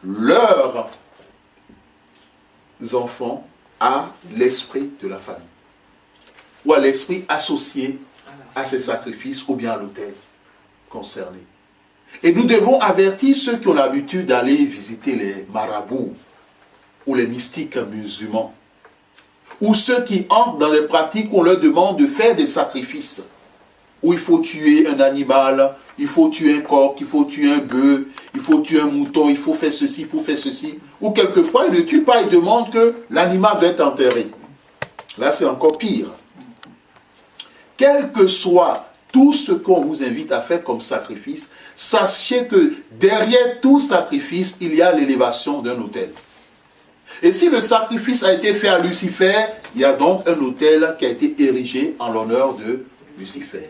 leurs enfants à l'esprit de la famille, ou à l'esprit associé à ces sacrifices, ou bien à l'autel concerné. Et nous devons avertir ceux qui ont l'habitude d'aller visiter les marabouts, ou les mystiques musulmans, ou ceux qui entrent dans des pratiques où on leur demande de faire des sacrifices, où il faut tuer un animal, il faut tuer un coq, il faut tuer un bœuf, il faut tuer un mouton, il faut faire ceci, il faut faire ceci. Ou quelquefois, ils ne tuent pas, ils demandent que l'animal doit être enterré. Là, c'est encore pire. Quel que soit tout ce qu'on vous invite à faire comme sacrifice, sachez que derrière tout sacrifice, il y a l'élévation d'un autel. Et si le sacrifice a été fait à Lucifer, il y a donc un autel qui a été érigé en l'honneur de Lucifer.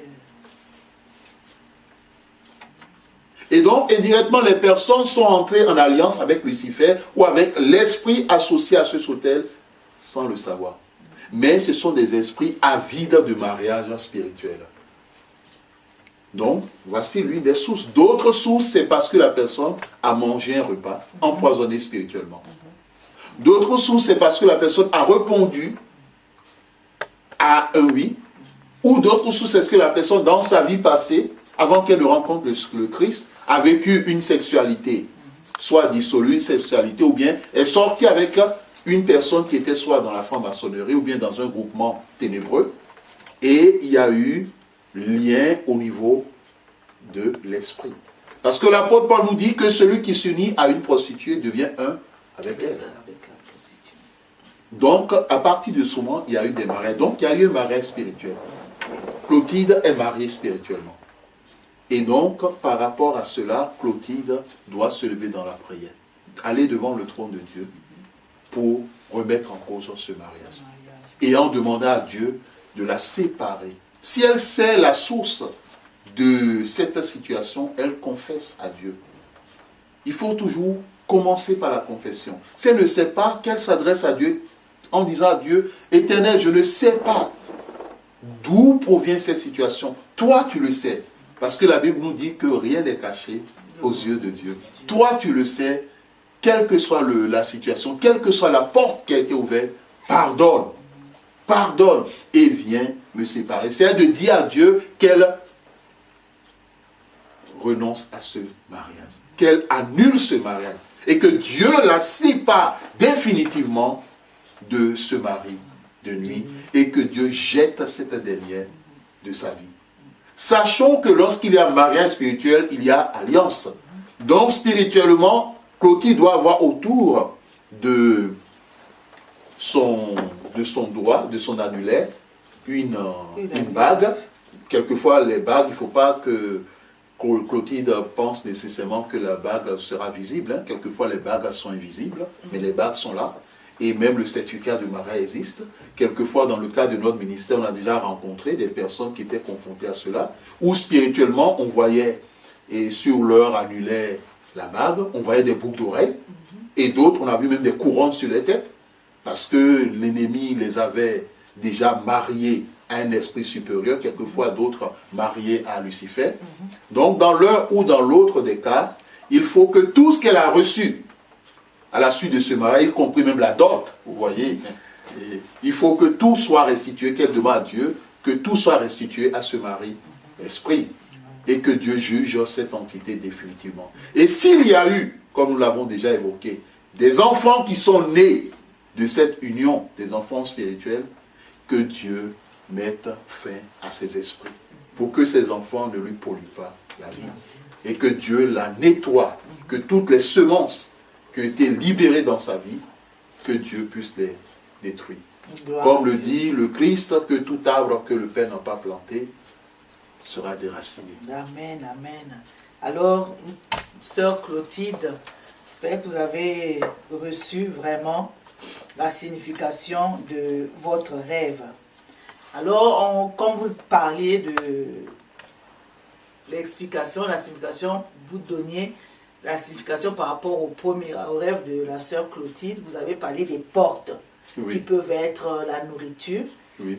Et donc, indirectement, les personnes sont entrées en alliance avec Lucifer ou avec l'esprit associé à ce autel sans le savoir. Mais ce sont des esprits avides de mariage spirituel. Donc, voici l'une des sources. D'autres sources, c'est parce que la personne a mangé un repas empoisonné spirituellement. D'autres sources, c'est parce que la personne a répondu à un oui. Ou d'autres sources, c'est parce que la personne, dans sa vie passée, avant qu'elle ne rencontre le Christ, a vécu une sexualité, soit dissolue, une sexualité, ou bien est sortie avec une personne qui était soit dans la franc-maçonnerie, ou bien dans un groupement ténébreux, et il y a eu lien au niveau de l'esprit. Parce que l'apôtre Paul nous dit que celui qui s'unit à une prostituée devient un avec elle. Donc, à partir de ce moment, il y a eu des mariages. Donc, il y a eu un mariage spirituel. Clotilde est mariée spirituellement. Et donc, par rapport à cela, Clotilde doit se lever dans la prière. Aller devant le trône de Dieu pour remettre en cause ce mariage. Et en demandant à Dieu de la séparer. Si elle sait la source de cette situation, elle confesse à Dieu. Il faut toujours commencer par la confession. Si elle ne sait pas, qu'elle s'adresse à Dieu en disant à Dieu, Éternel, je ne sais pas d'où provient cette situation. Toi, tu le sais. Parce que la Bible nous dit que rien n'est caché aux yeux de Dieu. Toi, tu le sais, quelle que soit la situation, quelle que soit la porte qui a été ouverte, pardonne. Pardonne et viens me séparer. C'est elle de dire à Dieu qu'elle renonce à ce mariage, qu'elle annule ce mariage et que Dieu la sépare définitivement de ce mari de nuit et que Dieu jette cette dernière de sa vie. Sachons que lorsqu'il y a mariage spirituel, il y a alliance. Donc spirituellement, Clotilde doit avoir autour de son doigt, de son annulaire, une bague. Quelquefois, les bagues, il ne faut pas que Clotilde pense nécessairement que la bague sera visible. Quelquefois, les bagues sont invisibles, mais les bagues sont là. Et même le certificat de mariage existe. Quelquefois, dans le cadre de notre ministère, on a déjà rencontré des personnes qui étaient confrontées à cela, où spirituellement, on voyait et sur leur annulaire la bague, on voyait des boucles d'oreilles, et d'autres, on a vu même des couronnes sur les têtes, parce que l'ennemi les avait déjà mariés à un esprit supérieur, quelquefois d'autres mariés à Lucifer. Donc, dans l'un ou dans l'autre des cas, il faut que tout ce qu'elle a reçu à la suite de ce mariage, y compris même la dot, vous voyez, et il faut que tout soit restitué, qu'elle demande à Dieu, que tout soit restitué à ce mari esprit, et que Dieu juge cette entité définitivement. Et s'il y a eu, comme nous l'avons déjà évoqué, des enfants qui sont nés de cette union, des enfants spirituels, que Dieu mette fin à ces esprits, pour que ces enfants ne lui polluent pas la vie, et que Dieu la nettoie, que toutes les semences qui ont été libérées dans sa vie, que Dieu puisse les détruire. Comme le dit le Christ, que tout arbre que le Père n'a pas planté sera déraciné. Amen, amen. Alors, sœur Clotilde, j'espère que vous avez reçu vraiment la signification de votre rêve. Alors, quand vous parliez de l'explication, la signification, vous donniez la signification par rapport au rêve de la sœur Clotilde, vous avez parlé des portes qui peuvent être la nourriture.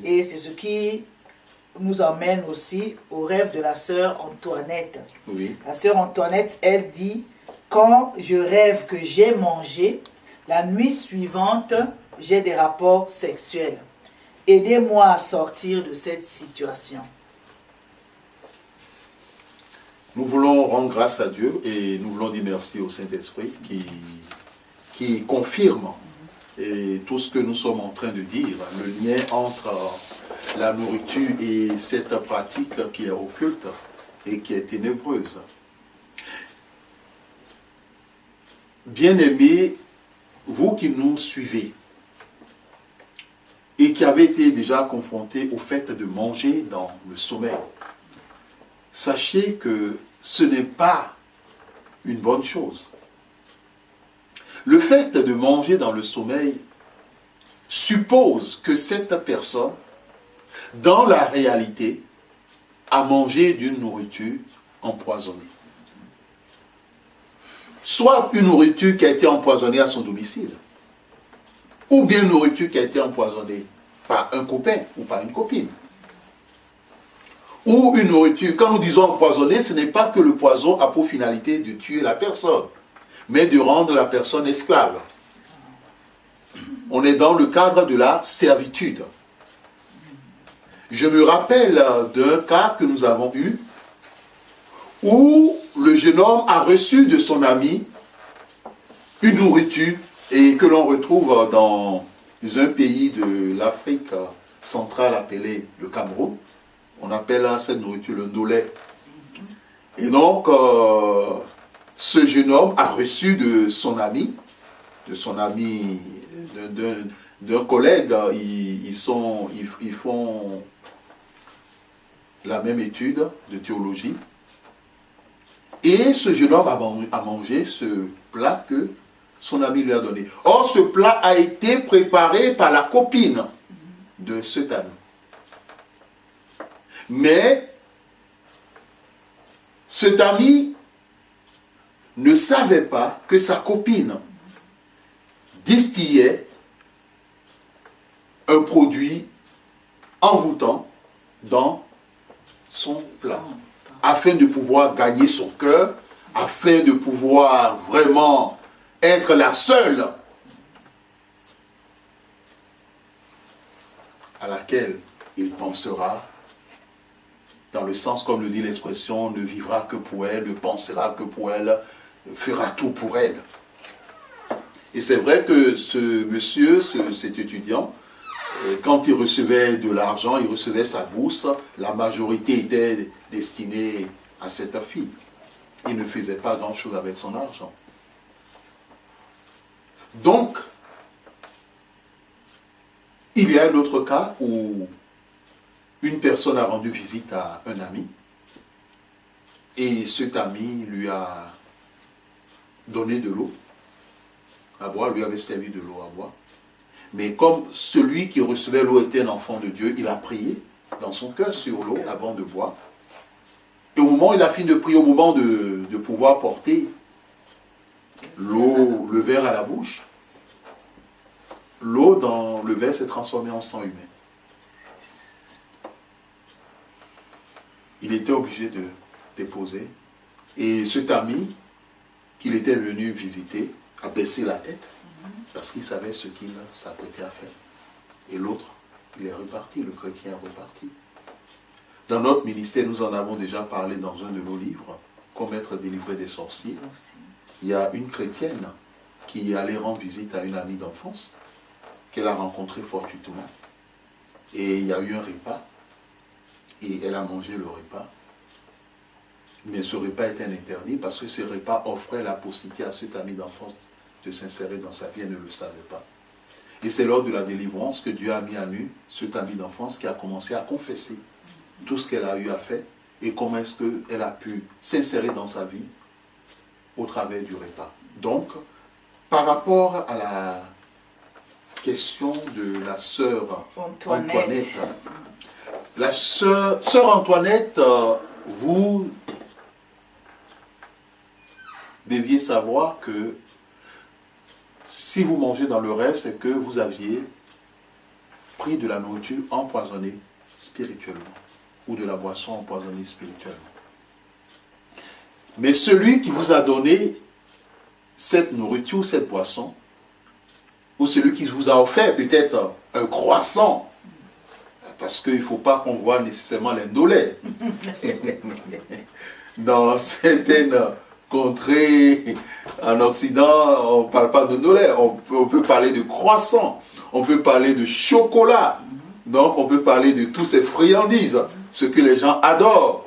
Et c'est ce qui nous emmène aussi au rêve de la sœur Antoinette. La sœur Antoinette, elle dit, quand je rêve que j'ai mangé, la nuit suivante, j'ai des rapports sexuels. Aidez-moi à sortir de cette situation. Nous voulons rendre grâce à Dieu et nous voulons dire merci au Saint-Esprit qui confirme tout ce que nous sommes en train de dire, le lien entre la nourriture et cette pratique qui est occulte et qui est ténébreuse. Bien-aimés, vous qui nous suivez et qui avez été déjà confrontés au fait de manger dans le sommeil, sachez que ce n'est pas une bonne chose. Le fait de manger dans le sommeil suppose que cette personne, dans la réalité, a mangé d'une nourriture empoisonnée. Soit une nourriture qui a été empoisonnée à son domicile, ou bien une nourriture qui a été empoisonnée par un copain ou par une copine. Ou une nourriture, quand nous disons empoisonnée, ce n'est pas que le poison a pour finalité de tuer la personne, mais de rendre la personne esclave. On est dans le cadre de la servitude. Je me rappelle d'un cas que nous avons eu, où le jeune homme a reçu de son ami une nourriture, et que l'on retrouve dans un pays de l'Afrique centrale appelé le Cameroun. On appelle cette nourriture le nolé. Et donc, ce jeune homme a reçu de son ami, d'un collègue, ils font la même étude de théologie. Et ce jeune homme a mangé ce plat que son ami lui a donné. Or, ce plat a été préparé par la copine de cet ami. Mais cet ami ne savait pas que sa copine distillait un produit envoûtant dans son plat, afin de pouvoir gagner son cœur, afin de pouvoir vraiment être la seule à laquelle il pensera, dans le sens comme le dit l'expression, ne vivra que pour elle, ne pensera que pour elle, fera tout pour elle. Et c'est vrai que ce monsieur, cet étudiant, quand il recevait de l'argent, il recevait sa bourse, la majorité était destinée à cette fille. Il ne faisait pas grand-chose avec son argent. Donc, il y a un autre cas où une personne a rendu visite à un ami et cet ami lui a donné de l'eau à boire, lui avait servi de l'eau à boire. Mais comme celui qui recevait l'eau était un enfant de Dieu, il a prié dans son cœur sur l'eau avant de boire. Et au moment où il a fini de prier, au moment de pouvoir porter l'eau, le verre à la bouche, l'eau dans le verre s'est transformée en sang humain. Il était obligé de déposer. Et cet ami qu'il était venu visiter a baissé la tête parce qu'il savait ce qu'il s'apprêtait à faire. Et l'autre, il est reparti, le chrétien est reparti. Dans notre ministère, nous en avons déjà parlé dans un de nos livres, Comment être délivré des sorciers. Il y a une chrétienne qui allait rendre visite à une amie d'enfance, qu'elle a rencontrée fortuitement. Et il y a eu un repas, et elle a mangé le repas. Mais ce repas était interdit parce que ce repas offrait la possibilité à cet ami d'enfance de s'insérer dans sa vie, elle ne le savait pas. Et c'est lors de la délivrance que Dieu a mis à nu cet ami d'enfance qui a commencé à confesser tout ce qu'elle a eu à faire et comment est-ce qu'elle a pu s'insérer dans sa vie au travers du repas. Donc, par rapport à la question de la sœur Antoinette, la sœur Antoinette, vous deviez savoir que si vous mangez dans le rêve, c'est que vous aviez pris de la nourriture empoisonnée spirituellement ou de la boisson empoisonnée spirituellement. Mais celui qui vous a donné cette nourriture, cette boisson, ou celui qui vous a offert peut-être un croissant, parce qu'il ne faut pas qu'on voit nécessairement l'indolé. Dans certaines contrées en Occident, on ne parle pas de ndolé, on peut parler de croissant, on peut parler de chocolat, donc on peut parler de toutes ces friandises, ce que les gens adorent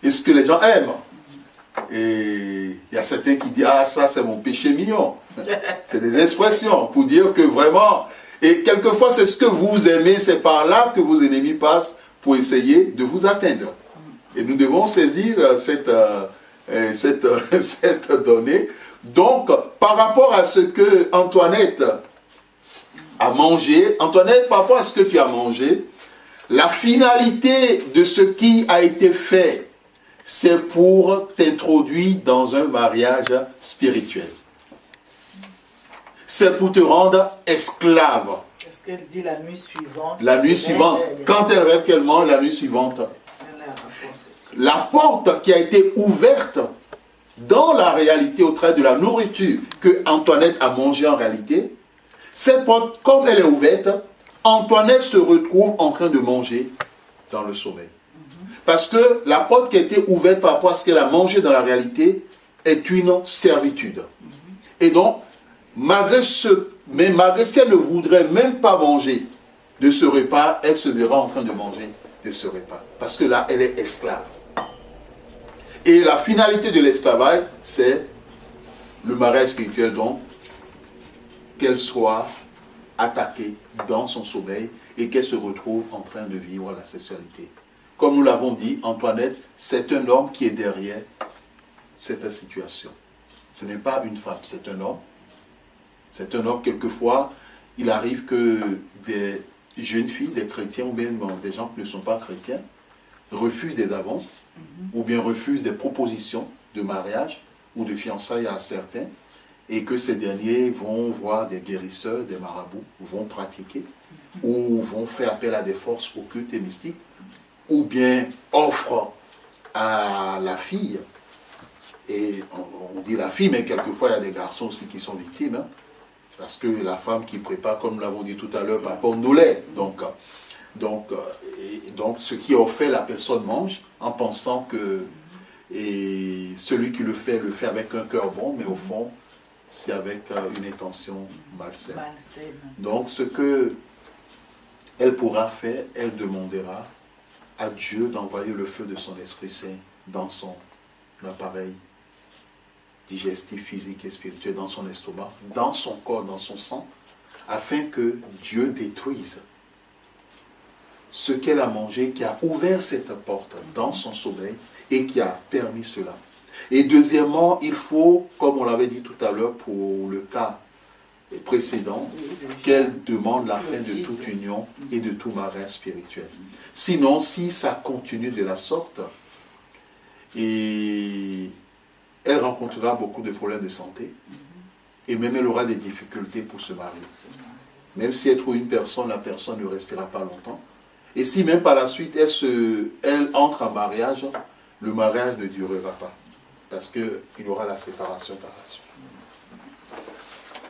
et ce que les gens aiment. Et il y a certains qui disent « Ah, ça c'est mon péché mignon ». C'est des expressions pour dire que vraiment, et quelquefois c'est ce que vous aimez, c'est par là que vos ennemis passent pour essayer de vous atteindre. Et nous devons saisir cette donnée. Donc, par rapport à ce que Antoinette a mangé, Antoinette, par rapport à ce que tu as mangé, la finalité de ce qui a été fait, c'est pour t'introduire dans un mariage spirituel. C'est pour te rendre esclave. Est-ce qu'elle dit la nuit suivante? La nuit suivante. Quand elle rêve qu'elle mange, la nuit suivante. La porte qui a été ouverte dans la réalité au travers de la nourriture que Antoinette a mangée en réalité, cette porte, comme elle est ouverte, Antoinette se retrouve en train de manger dans le sommeil. Parce que la porte qui a été ouverte par rapport à ce qu'elle a mangé dans la réalité est une servitude. Et donc, malgré si elle ne voudrait même pas manger de ce repas, elle se verra en train de manger de ce repas. Parce que là, elle est esclave. Et la finalité de l'esclavage, c'est le mariage spirituel, donc, qu'elle soit attaquée dans son sommeil et qu'elle se retrouve en train de vivre la sexualité. Comme nous l'avons dit, Antoinette, c'est un homme qui est derrière cette situation. Ce n'est pas une femme, c'est un homme. C'est un homme, quelquefois, il arrive que des jeunes filles, des chrétiens ou même des gens qui ne sont pas chrétiens, refusent des avances ou bien refusent des propositions de mariage ou de fiançailles à certains, et que ces derniers vont voir des guérisseurs, des marabouts, vont pratiquer, ou vont faire appel à des forces occultes et mystiques, ou bien offrent à la fille, et on dit la fille, mais quelquefois il y a des garçons aussi qui sont victimes, hein, parce que la femme qui prépare, comme nous l'avons dit tout à l'heure, par rapport au lait, donc ce qui est offert, la personne mange, en pensant que celui qui le fait avec un cœur bon, mais au fond, c'est avec une intention malsaine. Donc, ce que elle pourra faire, elle demandera à Dieu d'envoyer le feu de son Esprit Saint dans son appareil digestif, physique et spirituel, dans son estomac, dans son corps, dans son sang, afin que Dieu détruise ce qu'elle a mangé, qui a ouvert cette porte dans son sommeil et qui a permis cela. Et deuxièmement, il faut, comme on l'avait dit tout à l'heure pour le cas précédent, qu'elle demande la fin de toute union et de tout mariage spirituel. Sinon, si ça continue de la sorte, et elle rencontrera beaucoup de problèmes de santé, et même elle aura des difficultés pour se marier. Même si elle trouve une personne, la personne ne restera pas longtemps. Et si même par la suite, elle entre en mariage, le mariage ne durera pas. Parce qu'il y aura la séparation par la suite.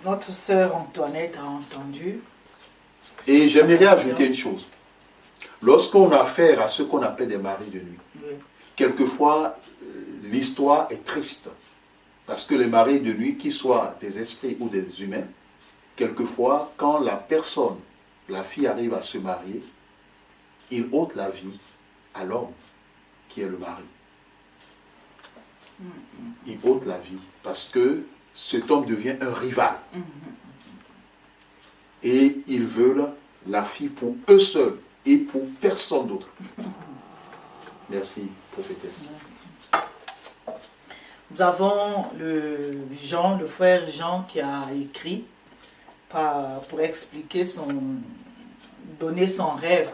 Notre sœur Antoinette a entendu. Et j'aimerais ajouter une chose. Lorsqu'on a affaire à ce qu'on appelle des maris de nuit, quelquefois, l'histoire est triste. Parce que les maris de nuit, qu'ils soient des esprits ou des humains, quelquefois, quand la personne, la fille arrive à se marier, il ôte la vie à l'homme qui est le mari. Il ôte la vie parce que cet homme devient un rival. Et ils veulent la fille pour eux seuls et pour personne d'autre. Merci, prophétesse. Nous avons le frère Jean qui a écrit pour expliquer donner son rêve.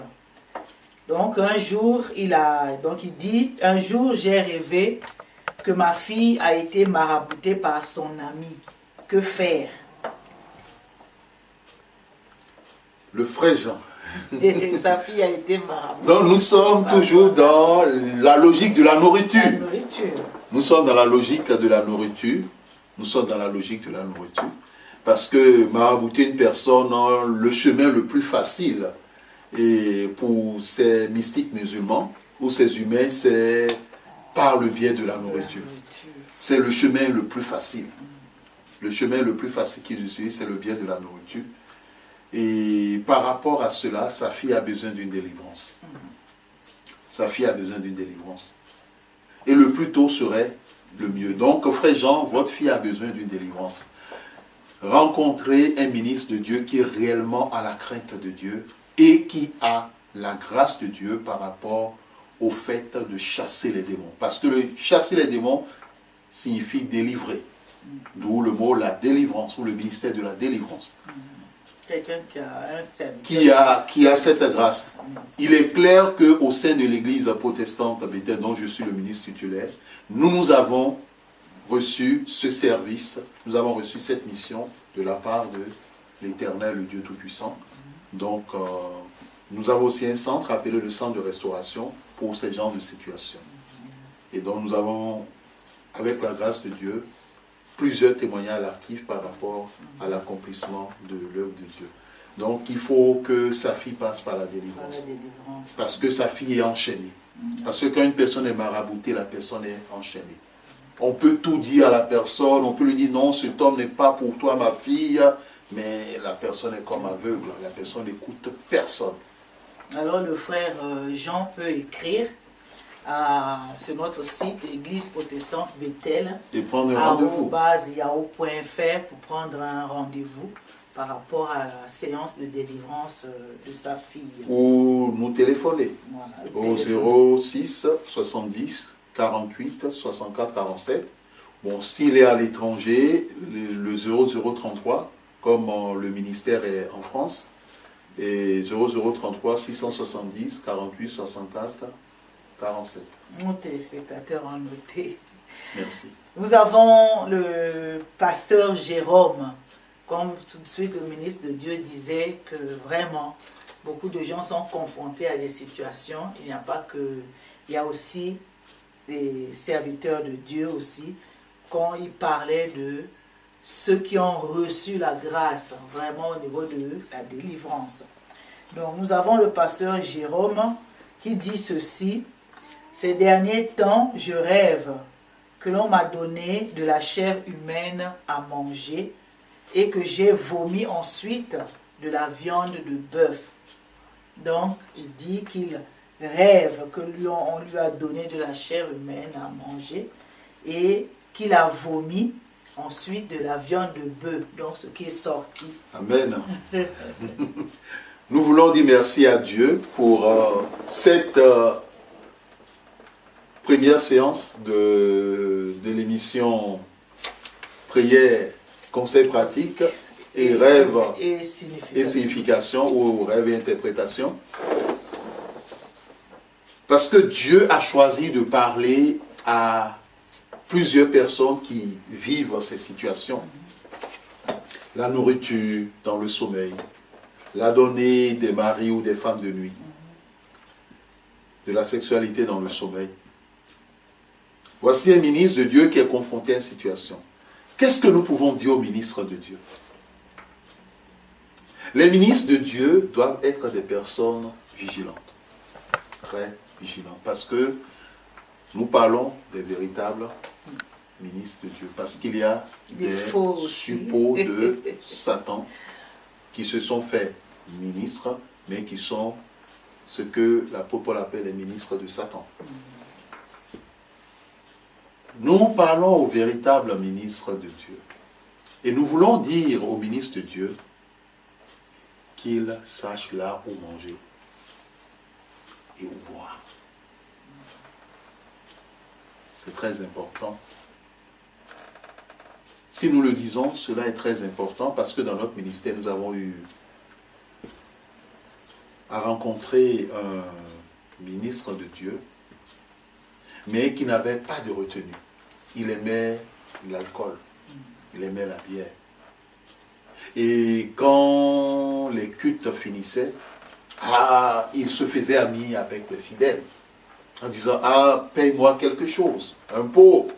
Donc un jour, il dit, un jour j'ai rêvé que ma fille a été maraboutée par son ami. Que faire? Le frère Jean. Et sa fille a été maraboutée. Donc nous sommes toujours dans la logique de la nourriture. Nous sommes dans la logique de la nourriture. Nous sommes dans la logique de la nourriture. Parce que marabouter une personne, le chemin le plus facile, et pour ces mystiques musulmans ou ces humains, c'est par le biais de la nourriture. C'est le chemin le plus facile. Le chemin le plus facile qu'ils utilisent, c'est le biais de la nourriture. Et par rapport à cela, sa fille a besoin d'une délivrance. Sa fille a besoin d'une délivrance. Et le plus tôt serait le mieux. Donc, frère Jean, votre fille a besoin d'une délivrance. Rencontrez un ministre de Dieu qui est réellement à la crainte de Dieu et qui a la grâce de Dieu par rapport au fait de chasser les démons. Parce que chasser les démons signifie délivrer. D'où le mot la délivrance ou le ministère de la délivrance. Quelqu'un qui a un service. Qui a cette grâce. Il est clair qu'au sein de l'église protestante dont je suis le ministre titulaire, nous avons reçu ce service, nous avons reçu cette mission de la part de l'Éternel, le Dieu Tout-Puissant. Donc, nous avons aussi un centre appelé le centre de restauration pour ces genres de situations. Et donc, nous avons, avec la grâce de Dieu, plusieurs témoignages actifs par rapport à l'accomplissement de l'œuvre de Dieu. Donc, il faut que sa fille passe par la délivrance. Parce que sa fille est enchaînée. Parce que quand une personne est maraboutée, la personne est enchaînée. On peut tout dire à la personne, on peut lui dire non, cet homme n'est pas pour toi, ma fille, mais la personne est comme aveugle, la personne n'écoute personne. Alors le frère Jean peut écrire sur notre site Église protestante Bethel Et prendre un rendez-vous. @yahoo.fr pour prendre un rendez-vous par rapport à la séance de délivrance de sa fille. Ou nous téléphoner Voilà, au 06 70 48 64 47. Bon, s'il est à l'étranger, le 0033, comme le ministère est en France, et 0033 670 48 64 47. Nos téléspectateurs ont noté. Merci. Nous avons le pasteur Jérôme. Comme tout de suite le ministre de Dieu disait que vraiment beaucoup de gens sont confrontés à des situations. Il n'y a pas que... Il y a aussi des serviteurs de Dieu aussi. Quand il parlait de ceux qui ont reçu la grâce, vraiment au niveau de la délivrance. Donc nous avons le pasteur Jérôme qui dit ceci. Ces derniers temps, je rêve que l'on m'a donné de la chair humaine à manger et que j'ai vomi ensuite de la viande de bœuf. Donc, il dit qu'il rêve que on lui a donné de la chair humaine à manger et qu'il a vomi ensuite de la viande de bœuf, donc ce qui est sorti. Amen. Nous voulons dire merci à Dieu pour cette première séance de l'émission Prière, Conseil pratique et rêve et signification ou rêve et interprétation. Parce que Dieu a choisi de parler à plusieurs personnes qui vivent ces situations. La nourriture dans le sommeil, la donnée des maris ou des femmes de nuit, de la sexualité dans le sommeil. Voici un ministre de Dieu qui est confronté à une situation. Qu'est-ce que nous pouvons dire aux ministres de Dieu? Les ministres de Dieu doivent être des personnes vigilantes, très vigilantes, parce que nous parlons des véritables ministres de Dieu, parce qu'il y a des suppôts de Satan qui se sont faits ministres, mais qui sont ce que l'apôtre Paul appelle les ministres de Satan. Nous parlons aux véritables ministres de Dieu. Et nous voulons dire aux ministres de Dieu qu'ils sachent là où manger et où boire. C'est très important. Si nous le disons, cela est très important parce que dans notre ministère, nous avons eu à rencontrer un ministre de Dieu, mais qui n'avait pas de retenue. Il aimait l'alcool, il aimait la bière. Et quand les cultes finissaient, il se faisait ami avec les fidèles, en disant, paye-moi quelque chose, un pot.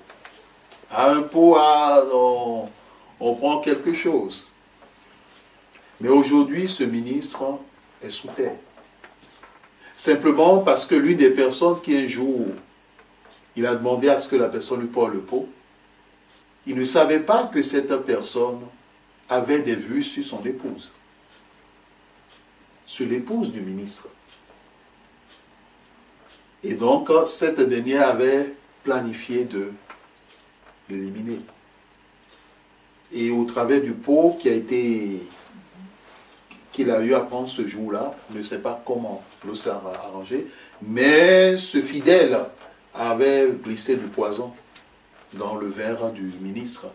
On prend quelque chose. Mais aujourd'hui, ce ministre est sous terre. Simplement parce que l'une des personnes qui un jour, il a demandé à ce que la personne lui porte le pot, il ne savait pas que cette personne avait des vues sur son épouse. Sur l'épouse du ministre. Et donc, cette dernière avait planifié de l'éliminer. Et au travers du pot qu'il a eu à prendre ce jour-là, on ne sait pas comment l'eau s'est arrangé, mais ce fidèle avait glissé du poison dans le verre du ministre.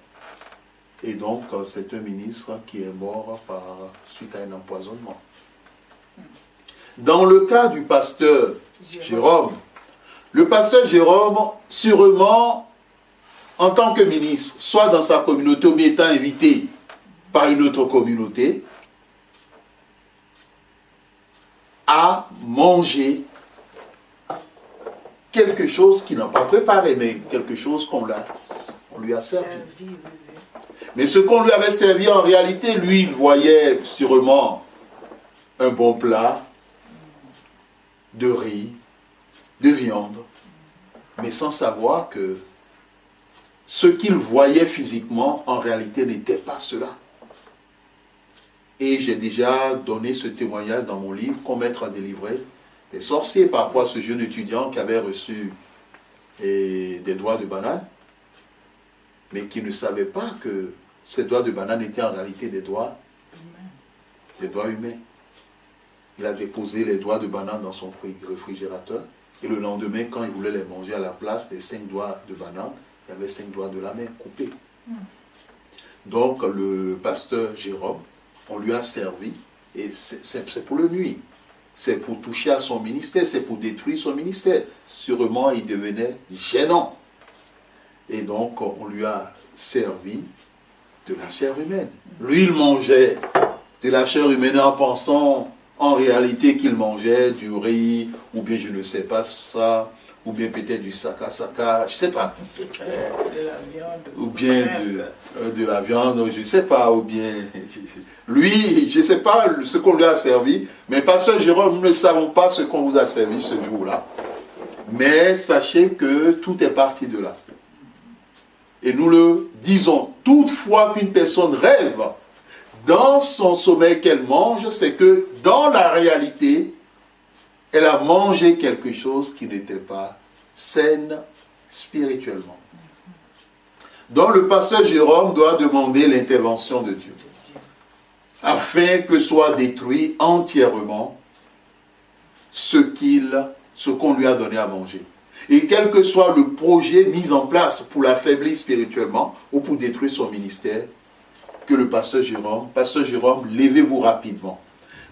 Et donc, c'est un ministre qui est mort suite à un empoisonnement. Dans le cas du pasteur Jérôme, le pasteur Jérôme, sûrement, en tant que ministre, soit dans sa communauté ou bien étant invité par une autre communauté, a mangé quelque chose qu'il n'a pas préparé, mais quelque chose qu'on lui a servi. Mais ce qu'on lui avait servi, en réalité, lui, il voyait sûrement un bon plat de riz, de viande, mais sans savoir que ce qu'il voyait physiquement, en réalité, n'était pas cela. Et j'ai déjà donné ce témoignage dans mon livre, Comment être délivré des sorciers, par rapport à ce jeune étudiant qui avait reçu et des doigts de banane, mais qui ne savait pas que ces doigts de banane étaient en réalité des doigts humains. Il a déposé les doigts de banane dans son réfrigérateur, et le lendemain, quand il voulait les manger à la place des 5 doigts de banane, il y avait 5 doigts de la main coupés. Donc le pasteur Jérôme, on lui a servi, et c'est pour le nuire. C'est pour toucher à son ministère, c'est pour détruire son ministère. Sûrement, il devenait gênant. Et donc, on lui a servi de la chair humaine. Lui, il mangeait de la chair humaine en pensant en réalité qu'il mangeait du riz, ou bien je ne sais pas ça, ou bien peut-être du saka, je ne sais pas. De la viande. Ou bien de la viande, je ne sais pas, ou bien... Lui, je ne sais pas ce qu'on lui a servi, mais pasteur Jérôme, nous ne savons pas ce qu'on vous a servi ce jour-là. Mais sachez que tout est parti de là. Et nous le disons, toutefois qu'une personne rêve dans son sommeil qu'elle mange, c'est que dans la réalité, elle a mangé quelque chose qui n'était pas saine spirituellement. Donc le pasteur Jérôme doit demander l'intervention de Dieu, afin que soit détruit entièrement ce qu'on lui a donné à manger. Et quel que soit le projet mis en place pour l'affaiblir spirituellement ou pour détruire son ministère, que le pasteur Jérôme, levez-vous rapidement.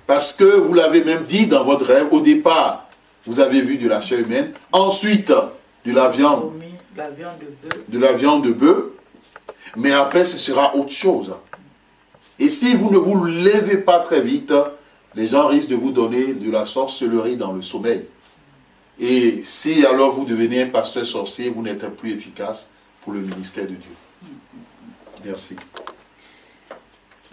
Parce que vous l'avez même dit dans votre rêve, au départ, vous avez vu de la chair humaine, ensuite de la viande de bœuf, mais après ce sera autre chose. Et si vous ne vous levez pas très vite, les gens risquent de vous donner de la sorcellerie dans le sommeil. Et si alors vous devenez un pasteur sorcier, vous n'êtes plus efficace pour le ministère de Dieu. Merci.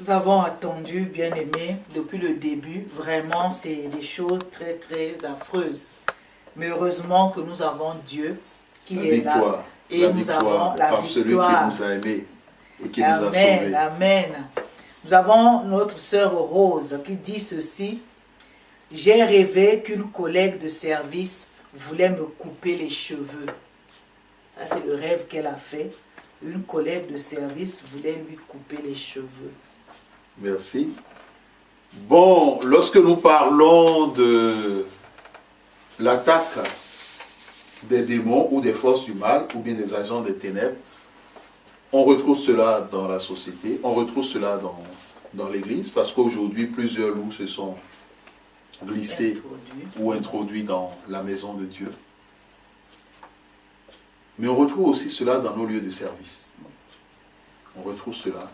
Nous avons attendu, bien-aimés, depuis le début. Vraiment, c'est des choses très, très affreuses. Mais heureusement que nous avons Dieu qui est là. Et nous avons la par victoire. Celui qui nous a aimés et qui nous a sauvés. Amen. Nous avons notre sœur Rose qui dit ceci. J'ai rêvé qu'une collègue de service voulait me couper les cheveux. Ça, c'est le rêve qu'elle a fait. Une collègue de service voulait lui couper les cheveux. Merci. Bon, lorsque nous parlons de l'attaque des démons ou des forces du mal ou bien des agents des ténèbres, on retrouve cela dans la société, on retrouve cela dans l'église, parce qu'aujourd'hui, plusieurs loups se sont glissés ou introduits dans la maison de Dieu. Mais on retrouve aussi cela dans nos lieux de service. On retrouve cela.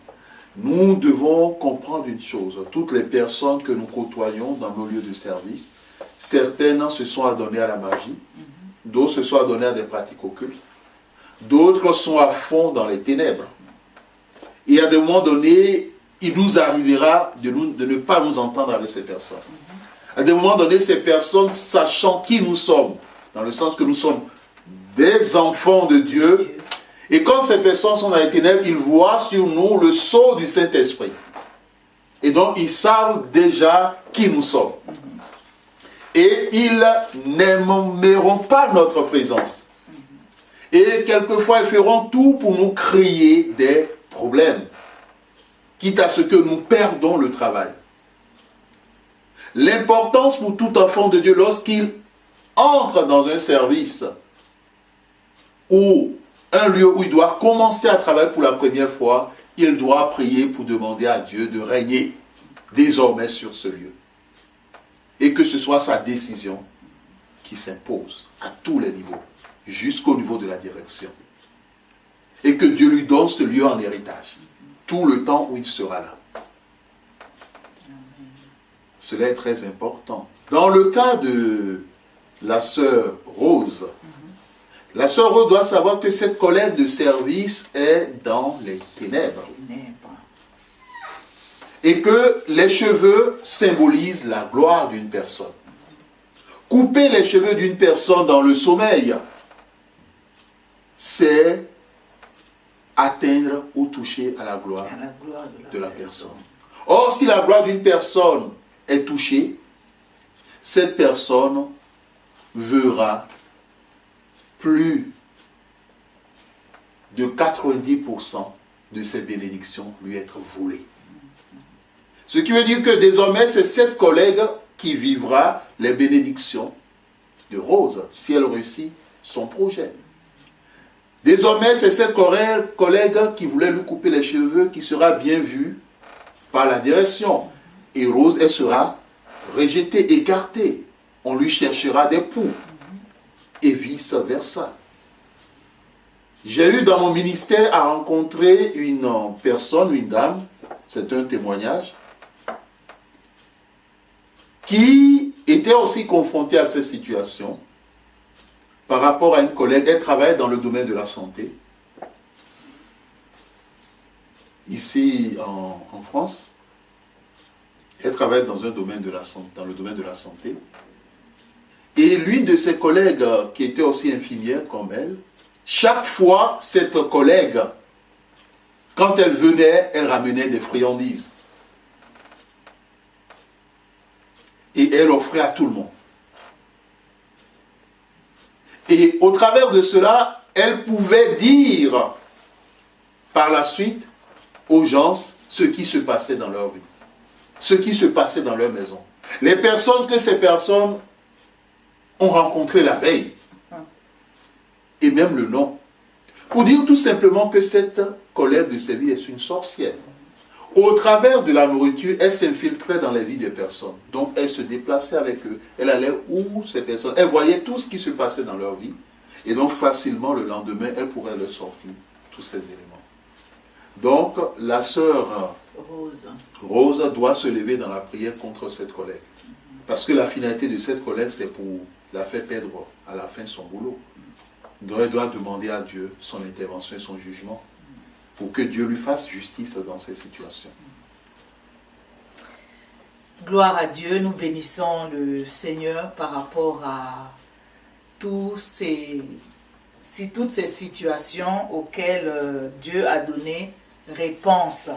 Nous devons comprendre une chose. Toutes les personnes que nous côtoyons dans nos lieux de service, certaines se sont adonnées à la magie, d'autres se sont adonnées à des pratiques occultes, d'autres sont à fond dans les ténèbres. Et à des moments donnés, il nous arrivera de ne pas nous entendre avec ces personnes. À des moments donnés, ces personnes, sachant qui nous sommes, dans le sens que nous sommes des enfants de Dieu, et quand ces personnes sont dans les ténèbres, ils voient sur nous le sceau du Saint-Esprit. Et donc, ils savent déjà qui nous sommes. Et ils n'aimeront pas notre présence. Et quelquefois, ils feront tout pour nous créer des problèmes, quitte à ce que nous perdons le travail. L'importance pour tout enfant de Dieu, lorsqu'il entre dans un service ou un lieu où il doit commencer à travailler pour la première fois, il doit prier pour demander à Dieu de régner désormais sur ce lieu. Et que ce soit sa décision qui s'impose à tous les niveaux, jusqu'au niveau de la direction. Et que Dieu lui donne ce lieu en héritage, tout le temps où il sera là. Cela est très important. Dans le cas de la sœur Rose, la sœur Rose doit savoir que cette collègue de service est dans les ténèbres. Et que les cheveux symbolisent la gloire d'une personne. Couper les cheveux d'une personne dans le sommeil, c'est atteindre ou toucher à la gloire de la personne. Or, si la gloire d'une personne est touchée, cette personne verra plus de 90% de ces bénédictions lui être volées. Ce qui veut dire que désormais, c'est cette collègue qui vivra les bénédictions de Rose, si elle réussit son projet. Désormais, c'est cette collègue qui voulait lui couper les cheveux qui sera bien vue par la direction. Et Rose, elle sera rejetée, écartée. On lui cherchera des poux. Et vice-versa. J'ai eu dans mon ministère à rencontrer une personne, une dame, c'est un témoignage, qui était aussi confrontée à cette situation par rapport à une collègue. Elle travaille dans le domaine de la santé, ici en France. Elle travaille dans le domaine de la santé. Et l'une de ses collègues, qui était aussi infirmière comme elle, chaque fois, cette collègue, quand elle venait, elle ramenait des friandises. Et elle offrait à tout le monde. Et au travers de cela, elle pouvait dire par la suite aux gens ce qui se passait dans leur vie, ce qui se passait dans leur maison. Les personnes que ces personnes ont rencontrées la veille, et même le nom, pour dire tout simplement que cette collègue de Séville est une sorcière. Au travers de la nourriture, elle s'infiltrait dans les vies des personnes. Donc, elle se déplaçait avec eux. Elle allait où ces personnes. Elle voyait tout ce qui se passait dans leur vie. Et donc, facilement, le lendemain, elle pourrait leur sortir tous ces éléments. Donc, la sœur Rose doit se lever dans la prière contre cette collègue. Parce que la finalité de cette collègue, c'est pour la faire perdre à la fin son boulot. Donc, elle doit demander à Dieu son intervention et son jugement, pour que Dieu lui fasse justice dans ces situations. Gloire à Dieu, nous bénissons le Seigneur par rapport à toutes ces situations auxquelles Dieu a donné réponse,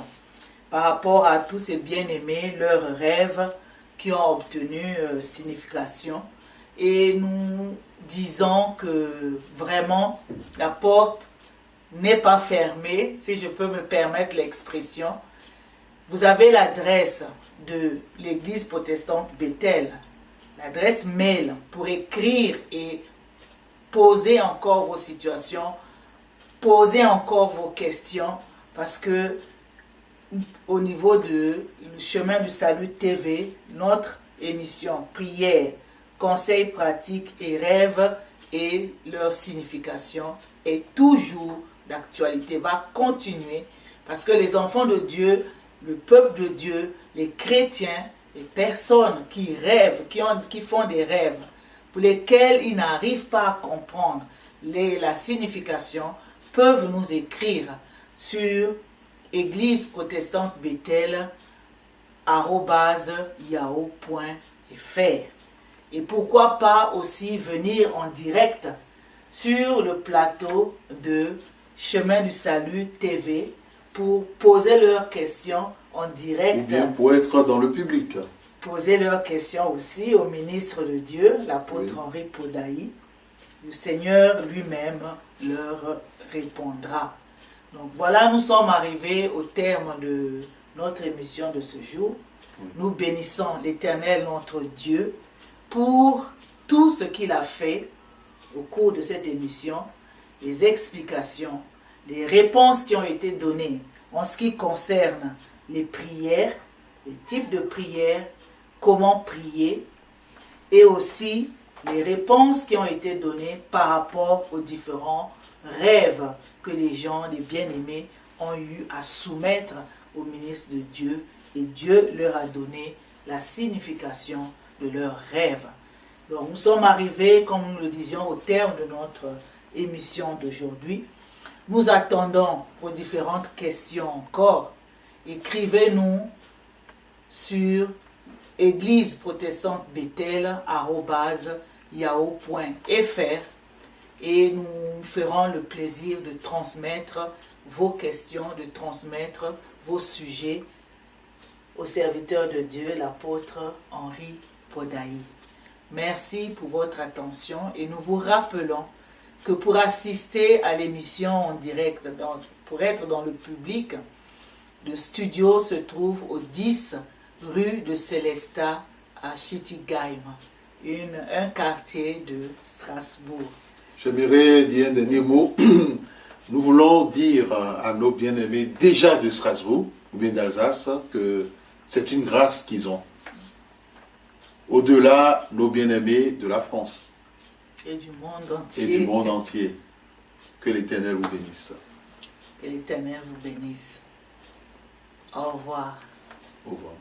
par rapport à tous ces bien-aimés, leurs rêves qui ont obtenu signification. Et nous disons que vraiment la porte n'est pas fermé, si je peux me permettre l'expression. Vous avez l'adresse de l'église protestante Bethel, l'adresse mail pour écrire et poser encore vos situations, poser encore vos questions, parce que au niveau de Chemin du Salut TV, notre émission prière, conseils pratiques et rêves et leur signification est toujours d'actualité, va continuer, parce que les enfants de Dieu, le peuple de Dieu, les chrétiens, les personnes qui rêvent, qui font des rêves, pour lesquels ils n'arrivent pas à comprendre la signification, peuvent nous écrire sur église protestante Bethel @yahoo.fr. Et pourquoi pas aussi venir en direct sur le plateau de Chemin du Salut TV pour poser leurs questions en direct. Ou bien pour être dans le public. Poser leurs questions aussi au ministre de Dieu, l'apôtre Henri Podaï. Le Seigneur lui-même leur répondra. Donc voilà, nous sommes arrivés au terme de notre émission de ce jour. Nous bénissons l'Éternel, notre Dieu, pour tout ce qu'il a fait au cours de cette émission, les explications, les réponses qui ont été données en ce qui concerne les prières, les types de prières, comment prier, et aussi les réponses qui ont été données par rapport aux différents rêves que les gens, les bien-aimés, ont eu à soumettre au ministre de Dieu, et Dieu leur a donné la signification de leurs rêves. Donc nous sommes arrivés, comme nous le disions, au terme de notre émission d'aujourd'hui. Nous attendons vos différentes questions encore. Écrivez-nous sur église protestante Bethel @yahoo.fr et nous ferons le plaisir de transmettre vos questions, de transmettre vos sujets au serviteur de Dieu, l'apôtre Henri Podaï. Merci pour votre attention et nous vous rappelons que pour assister à l'émission en direct, pour être dans le public, le studio se trouve au 10 rue de Célestat à Schittigheim, un quartier de Strasbourg. J'aimerais dire un dernier mot. Nous voulons dire à nos bien-aimés déjà de Strasbourg, ou bien d'Alsace, que c'est une grâce qu'ils ont. Au-delà, nos bien-aimés de la France. Et du monde entier. Et du monde entier. Que l'Éternel vous bénisse. Et l'Éternel vous bénisse. Au revoir. Au revoir.